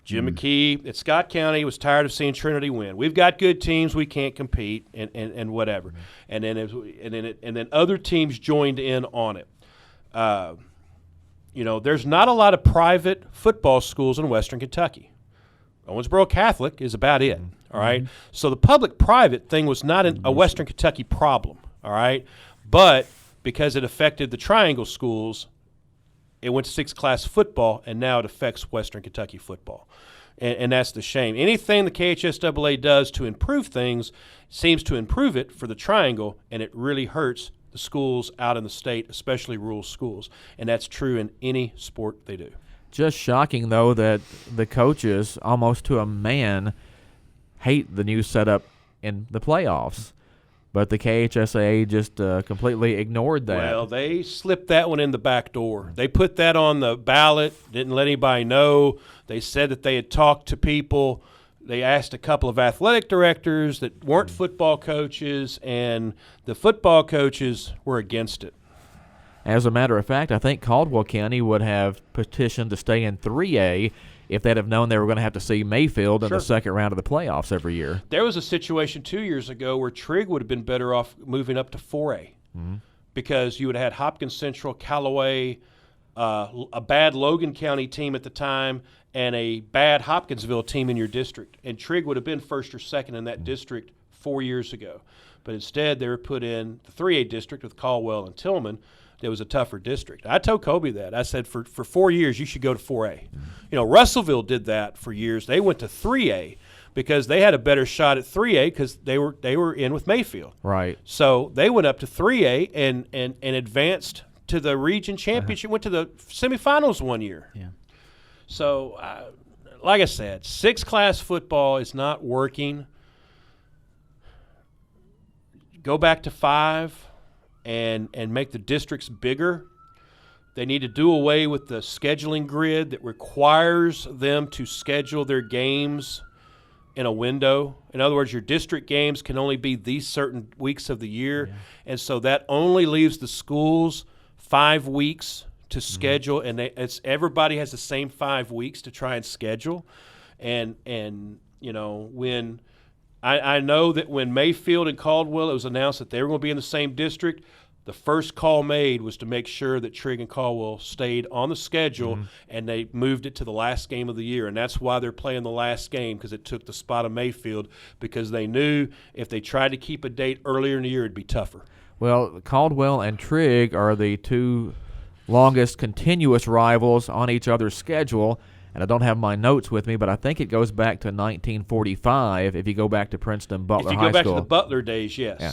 Jim McKee at Scott County was tired of seeing Trinity win. We've got good teams, we can't compete, and whatever. And then other teams joined in on it. There's not a lot of private football schools in Western Kentucky. Owensboro Catholic is about it, all right? So the public-private thing was not a Western Kentucky problem, all right? But because it affected the Triangle schools, it went to 6-class football, and now it affects Western Kentucky football. and that's the shame. Anything the KHSAA does to improve things seems to improve it for the Triangle, and it really hurts the schools out in the state, especially rural schools. And that's true in any sport they do. Just shocking, though, that the coaches, almost to a man, hate the new setup in the playoffs. But the KHSAA just completely ignored that. Well, they slipped that one in the back door. They put that on the ballot, didn't let anybody know. They said that they had talked to people. They asked a couple of athletic directors that weren't football coaches, and the football coaches were against it. As a matter of fact, I think Caldwell County would have petitioned to stay in 3A if they'd have known they were going to have to see Mayfield in the second round of the playoffs every year. There was a situation 2 years ago where Trigg would have been better off moving up to 4A because you would have had Hopkins Central, Callaway, a bad Logan County team at the time, and a bad Hopkinsville team in your district. And Trigg would have been first or second in that district 4 years ago. But instead, they were put in the 3A district with Caldwell and Tillman. It was a tougher district. I told Kobe that. I said, for 4 years, you should go to 4A. You know, Russellville did that for years. They went to 3A because they had a better shot at 3A because they were in with Mayfield. Right. So they went up to 3A and advanced to the region championship, went to the semifinals 1 year. Yeah. So, like I said, 6-class football is not working. Go back to 5. And make the districts bigger. They need to do away with the scheduling grid that requires them to schedule their games in a window. In other words, your district games can only be these certain weeks of the year, and so that only leaves the schools 5 weeks to schedule, and everybody has the same 5 weeks to try and schedule. And you know, when I know that when Mayfield and Caldwell, it was announced that they were going to be in the same district, the first call made was to make sure that Trigg and Caldwell stayed on the schedule, and they moved it to the last game of the year. And that's why they're playing the last game, because it took the spot of Mayfield, because they knew if they tried to keep a date earlier in the year, it'd be tougher. Well, Caldwell and Trigg are the two longest continuous rivals on each other's schedule. And I don't have my notes with me, but I think it goes back to 1945 if you go back to Princeton Butler High School. If you go back to the Butler days, yes. Yeah.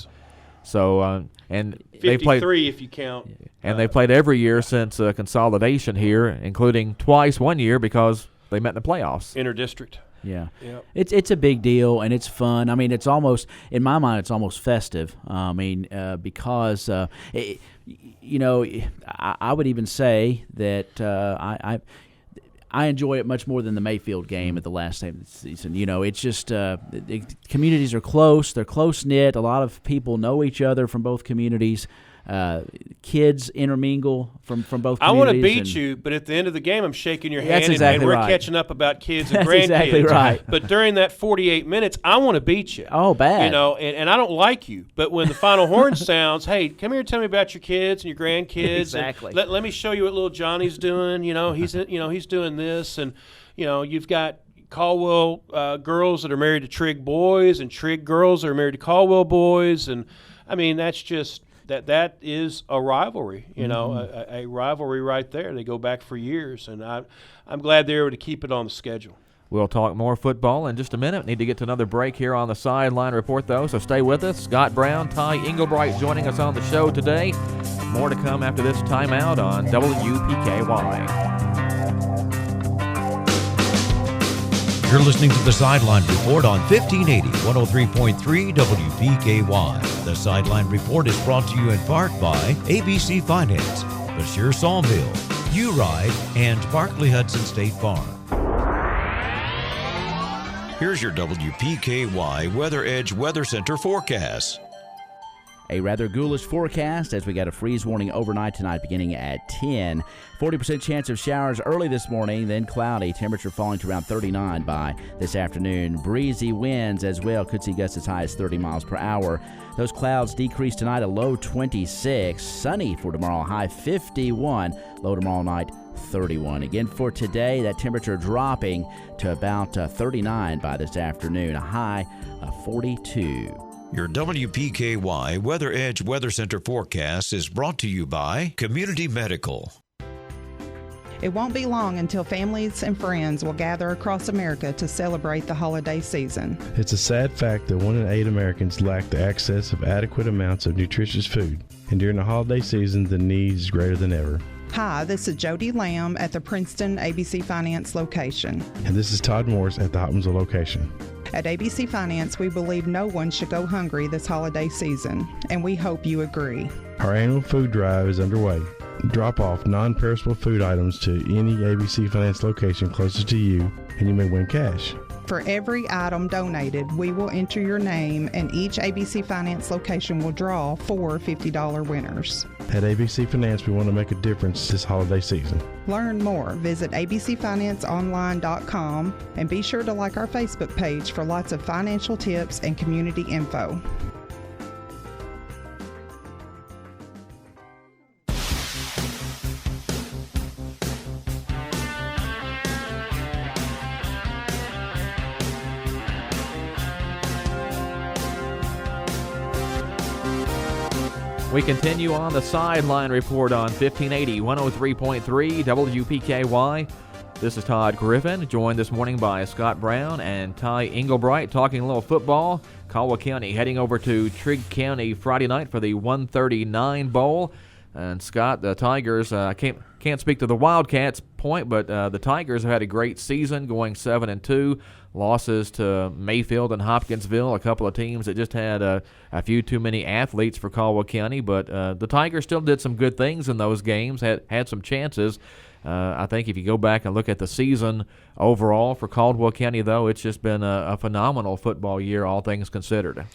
So, and 53 they played, if you count. And they played every year since consolidation here, including twice 1 year because they met in the playoffs. Inter-district. Yeah. Yep. It's a big deal, and it's fun. I mean, it's almost, in my mind, it's almost festive. Because, you know, I would even say that I enjoy it much more than the Mayfield game at the last game of the season. You know, it's just the communities are close. They're close-knit. A lot of people know each other from both communities. Kids intermingle from both communities. I want to beat you, but at the end of the game, I'm shaking your hand, exactly and we're right. catching up about kids and That's grandkids. exactly right. But during that 48 minutes, I want to beat you. Oh, bad. You know, and I don't like you. But when the final horn sounds, hey, come here and tell me about your kids and your grandkids. Exactly. And let me show you what little Johnny's doing. You know, he's doing this, and you know, you've got Caldwell girls that are married to Trigg boys, and Trigg girls that are married to Caldwell boys, and I mean that's just. That is a rivalry, you know, a rivalry right there. They go back for years, and I'm glad they were able to keep it on the schedule. We'll talk more football in just a minute. Need to get to another break here on the Sideline Report, though, so stay with us. Scott Brown, Ty Englebright joining us on the show today. More to come after this timeout on WPKY. You're listening to the Sideline Report on 1580, 103.3 WPKY. The Sideline Report is brought to you in part by ABC Finance, Bashir Sawmill, U-Ride, and Barkley Hudson State Farm. Here's your WPKY Weather Edge Weather Center forecast. A rather ghoulish forecast as we got a freeze warning overnight tonight beginning at 10. 40% chance of showers early this morning, then cloudy. Temperature falling to around 39 by this afternoon. Breezy winds as well. Could see gusts as high as 30 miles per hour. Those clouds decrease tonight, a low 26. Sunny for tomorrow, high 51. Low tomorrow night, 31. Again for today, that temperature dropping to about 39 by this afternoon. A high of 42. Your WPKY Weather Edge Weather Center forecast is brought to you by Community Medical. It won't be long until families and friends will gather across America to celebrate the holiday season. It's a sad fact that 1 in 8 Americans lack the access of adequate amounts of nutritious food, and during the holiday season, the need is greater than ever. Hi, this is Jody Lamb at the Princeton ABC Finance location. And this is Todd Morris at the Hopkinsville location. At ABC Finance, we believe no one should go hungry this holiday season, and we hope you agree. Our annual food drive is underway. Drop off non-perishable food items to any ABC Finance location closest to you, and you may win cash. For every item donated, we will enter your name, and each ABC Finance location will draw 4 $50 winners. At ABC Finance, we want to make a difference this holiday season. Learn more. Visit abcfinanceonline.com and be sure to like our Facebook page for lots of financial tips and community info. We continue on the Sideline Report on 1580, 103.3 WPKY. This is Todd Griffin, joined this morning by Scott Brown and Ty Englebright, talking a little football. Caldwell County heading over to Trigg County Friday night for the 139 Bowl. And Scott, the Tigers, I can't speak to the Wildcats point, but the Tigers have had a great season, going 7-2. Losses to Mayfield and Hopkinsville, a couple of teams that just had a few too many athletes for Caldwell County. But the Tigers still did some good things in those games, had some chances. I think if you go back and look at the season overall for Caldwell County, though, it's just been a phenomenal football year, all things considered.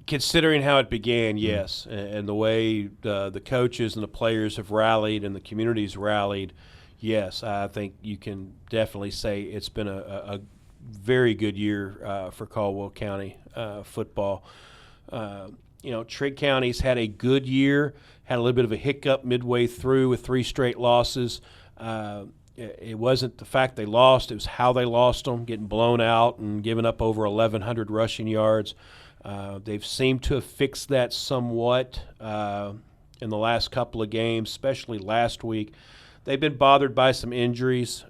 Considering how it began, yes, and the way the coaches and the players have rallied and the community's rallied, yes, I think you can definitely say it's been a very good year for Caldwell County football. Trigg County's had a good year, had a little bit of a hiccup midway through with 3 straight losses. It wasn't the fact they lost, it was how they lost them, getting blown out and giving up over 1,100 rushing yards. They've seemed to have fixed that somewhat in the last couple of games, especially last week. They've been bothered by some injuries.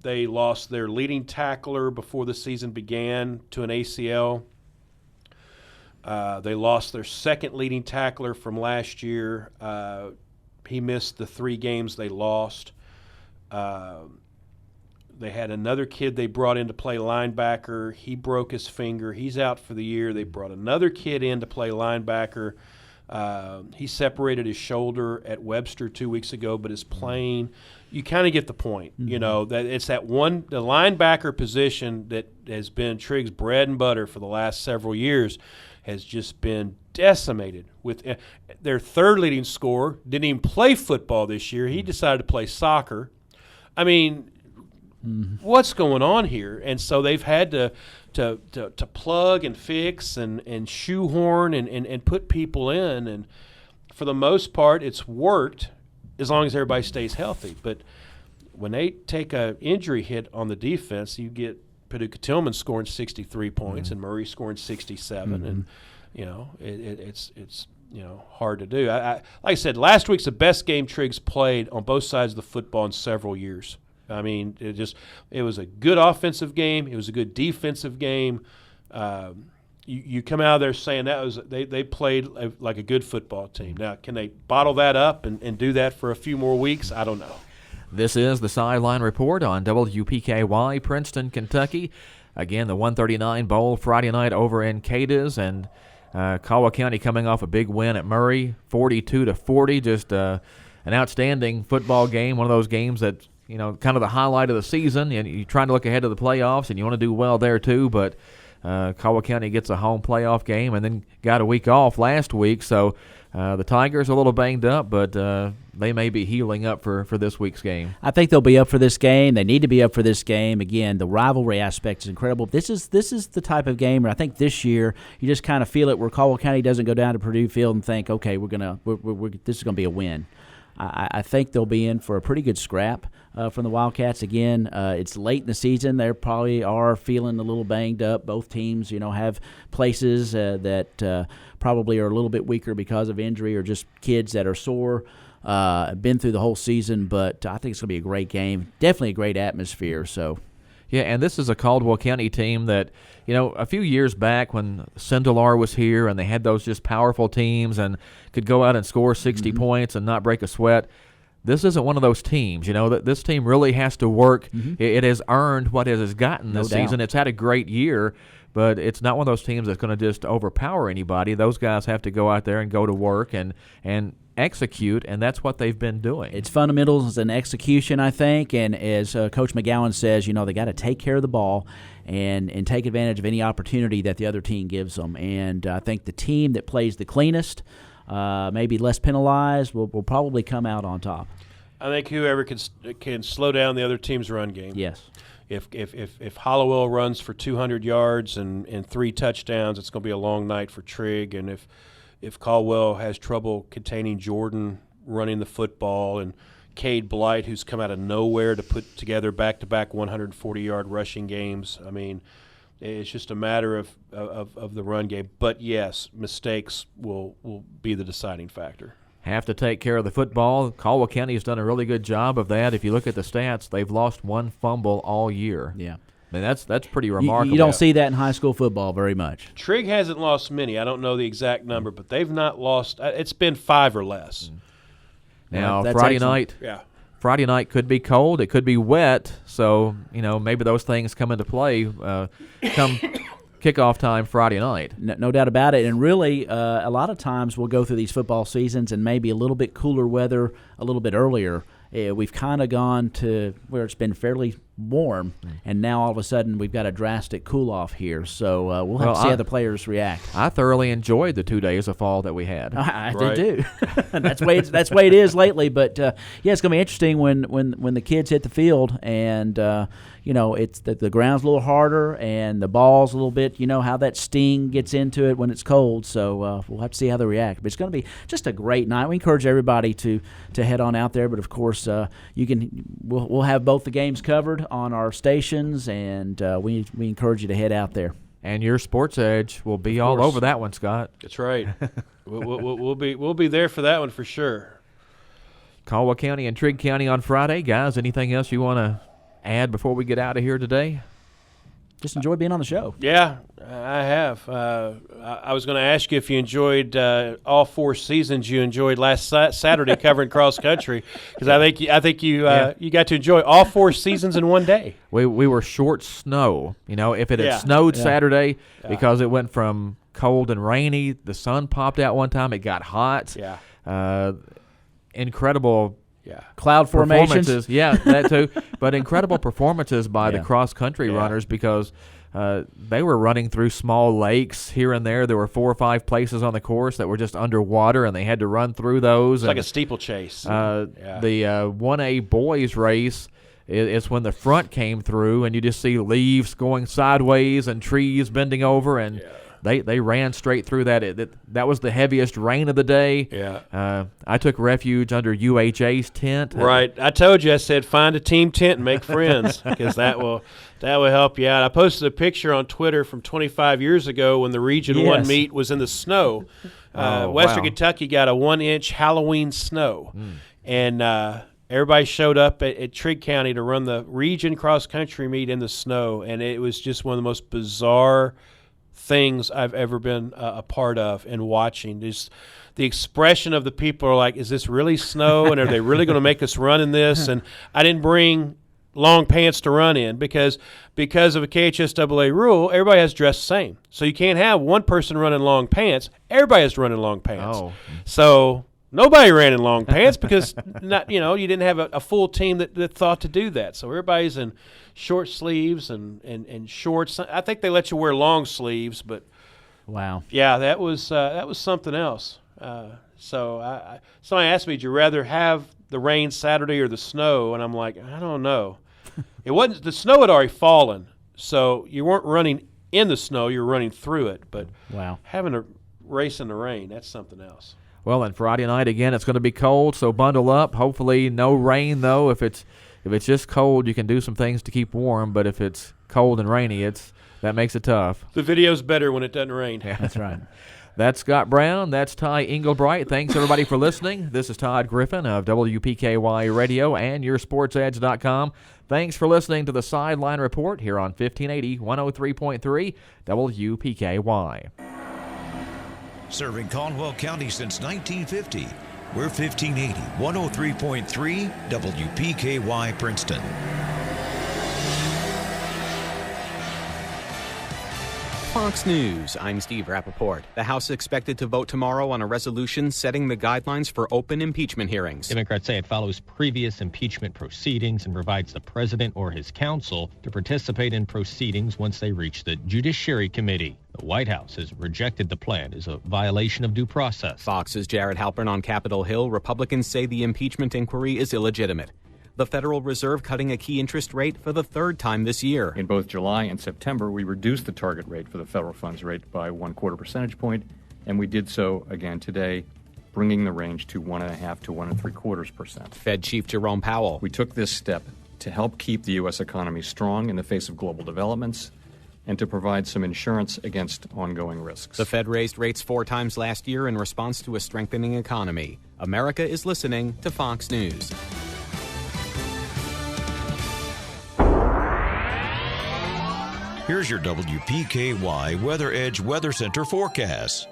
They lost their leading tackler before the season began to an ACL. They lost their second leading tackler from last year. He missed the 3 games they lost. They had another kid they brought in to play linebacker. He broke his finger. He's out for the year. They brought another kid in to play linebacker. He separated his shoulder at Webster 2 weeks ago, but is playing. You kind of get the point, that it's the linebacker position that has been Trigg's bread and butter for the last several years has just been decimated. With their third leading scorer didn't even play football this year. He decided to play soccer. I mean, what's going on here? And so they've had to plug and fix and shoehorn and put people in. And for the most part, it's worked as long as everybody stays healthy. But when they take an injury hit on the defense, you get Paducah Tillman scoring 63 points and Murray scoring 67. And, it's hard to do. Like I said, last week's the best game Trigg's played on both sides of the football in several years. I mean, it was a good offensive game. It was a good defensive game. You come out of there saying that was they played like a good football team. Now, can they bottle that up and do that for a few more weeks? I don't know. This is the Sideline Report on WPKY, Princeton, Kentucky. Again, the 139 Bowl Friday night over in Cadiz, and Caldwell County coming off a big win at Murray, 42-40. Just an outstanding football game. One of those games that, kind of the highlight of the season. And you're trying to look ahead to the playoffs, and you want to do well there too. But Caldwell County gets a home playoff game and then got a week off last week. So the Tigers are a little banged up, but they may be healing up for this week's game. I think they'll be up for this game. They need to be up for this game. Again, the rivalry aspect is incredible. This is the type of game where I think this year you just kind of feel it, where Caldwell County doesn't go down to Purdue Field and think, okay, this is going to be a win. I think they'll be in for a pretty good scrap from the Wildcats. Again, it's late in the season. They probably are feeling a little banged up. Both teams, have places that probably are a little bit weaker because of injury or just kids that are sore. been through the whole season, but I think it's going to be a great game. Definitely a great atmosphere. So, yeah, and this is a Caldwell County team that, a few years back when Sindelar was here and they had those just powerful teams and could go out and score 60 points and not break a sweat. This isn't one of those teams. That this team really has to work. It has earned what it has gotten this season. It's had a great year, but it's not one of those teams that's going to just overpower anybody. Those guys have to go out there and go to work and execute, and that's what they've been doing. It's fundamentals and execution, I think, and as Coach McGowan says, they got to take care of the ball and take advantage of any opportunity that the other team gives them. And I think the team that plays the cleanest, maybe less penalized, will probably come out on top. I think whoever can slow down the other team's run game. Yes. If Hollowell runs for 200 yards and 3 touchdowns, it's going to be a long night for Trigg. And if Caldwell has trouble containing Jordan running the football and Cade Blight, who's come out of nowhere to put together back-to-back 140-yard rushing games, I mean, it's just a matter of the run game. But, yes, mistakes will be the deciding factor. Have to take care of the football. Caldwell County has done a really good job of that. If you look at the stats, they've lost 1 fumble all year. Yeah. I mean, that's pretty remarkable. You don't see that in high school football very much. Trigg hasn't lost many. I don't know the exact number, but they've not lost. It's been 5 or less. Now, that's Friday excellent. Friday night could be cold. It could be wet. So, maybe those things come into play come kickoff time Friday night. No doubt about it. And really, a lot of times we'll go through these football seasons and maybe a little bit cooler weather a little bit earlier. We've kind of gone to where it's been fairly warm, and now all of a sudden we've got a drastic cool-off here. So we'll have to see how the players react. I thoroughly enjoyed the 2 days of fall that we had. I did too. That's the way it is lately. But yeah, it's going to be interesting when the kids hit the field and it's the ground's a little harder and the ball's a little bit. How that sting gets into it when it's cold. So we'll have to see how they react. But it's going to be just a great night. We encourage everybody to head on out there. But of course, we'll have both the games covered on our stations, and we encourage you to head out there. And your Sports Edge will be all over that one, Scott. That's right. we'll be there for that one for sure. Caldwell County and Trigg County on Friday, guys. Anything else you want to add before we get out of here today? Just enjoy being on the show. Yeah, I have. I was going to ask you if you enjoyed all 4 seasons you enjoyed last Saturday covering cross country, because I think you got to enjoy all 4 seasons in one day. We were short snow. If it had snowed Saturday, because it went from cold and rainy, the sun popped out one time. It got hot. Yeah. Incredible. Yeah, cloud formations. Yeah, that too. But incredible performances by the cross-country runners, because they were running through small lakes here and there. There were 4 or 5 places on the course that were just underwater, and they had to run through those. It's like a steeplechase. The 1A boys race is when the front came through, and you just see leaves going sideways and trees bending over, and They ran straight through that. That was the heaviest rain of the day. Yeah. I took refuge under UHA's tent. Right. I told you. I said find a team tent and make friends, because that will help you out. I posted a picture on Twitter from 25 years ago when the Region 1 meet was in the snow. Western Kentucky got a 1-inch Halloween snow, and everybody showed up at Trigg County to run the Region cross country meet in the snow, and it was just one of the most bizarre things I've ever been a part of and watching. Just the expression of the people are like, is this really snow, and are they really going to make us run in this? And I didn't bring long pants to run in because of a KHSAA rule, everybody has dressed the same. So you can't have one person running long pants. Everybody has to run in long pants. Oh. So nobody ran in long pants because you didn't have a full team that thought to do that. So everybody's in short sleeves and shorts. I think they let you wear long sleeves, but wow, yeah, that was something else. So somebody asked me, "Would you rather have the rain Saturday or the snow?" And I'm like, I don't know. It wasn't, the snow had already fallen, so you weren't running in the snow; you were running through it. But wow, having a race in the rain, that's something else. Well, and Friday night again, it's going to be cold, so bundle up. Hopefully, no rain though. If it's just cold, you can do some things to keep warm. But if it's cold and rainy, that makes it tough. The video's better when it doesn't rain. Yeah, that's right. That's Scott Brown. That's Ty Englebright. Thanks, everybody, for listening. This is Todd Griffin of WPKY Radio and YourSportsEdge.com. Thanks for listening to the Sideline Report here on 1580 103.3 WPKY. Serving Caldwell County since 1950. We're 1580 103.3 WPKY Princeton. Fox News, I'm Steve Rappaport. The House expected to vote tomorrow on a resolution setting the guidelines for open impeachment hearings. Democrats say it follows previous impeachment proceedings and provides the president or his counsel to participate in proceedings once they reach the Judiciary Committee. The White House has rejected the plan as a violation of due process. Fox's Jared Halpern on Capitol Hill. Republicans say the impeachment inquiry is illegitimate. The Federal Reserve cutting a key interest rate for the third time this year. In both July and September, we reduced the target rate for the federal funds rate by 1/4 percentage point, and we did so again today, bringing the range to 1.5 to 1.75%. Fed Chief Jerome Powell. We took this step to help keep the U.S. economy strong in the face of global developments and to provide some insurance against ongoing risks. The Fed raised rates 4 times last year in response to a strengthening economy. America is listening to Fox News. Here's your WPKY Weather Edge Weather Center forecast.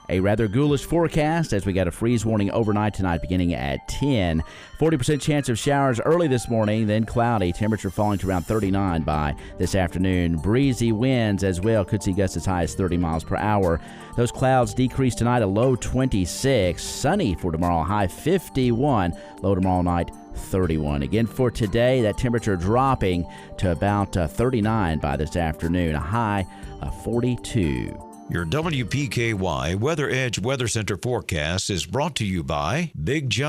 A rather ghoulish forecast as we got a freeze warning overnight tonight beginning at 10. 40% chance of showers early this morning, then cloudy. Temperature falling to around 39 by this afternoon. Breezy winds as well. Could see gusts as high as 30 miles per hour. Those clouds decrease tonight, a low 26. Sunny for tomorrow, high 51. Low tomorrow night, 31. Again for today, that temperature dropping to about 39 by this afternoon. A high of 42. Your WPKY Weather Edge Weather Center forecast is brought to you by Big John.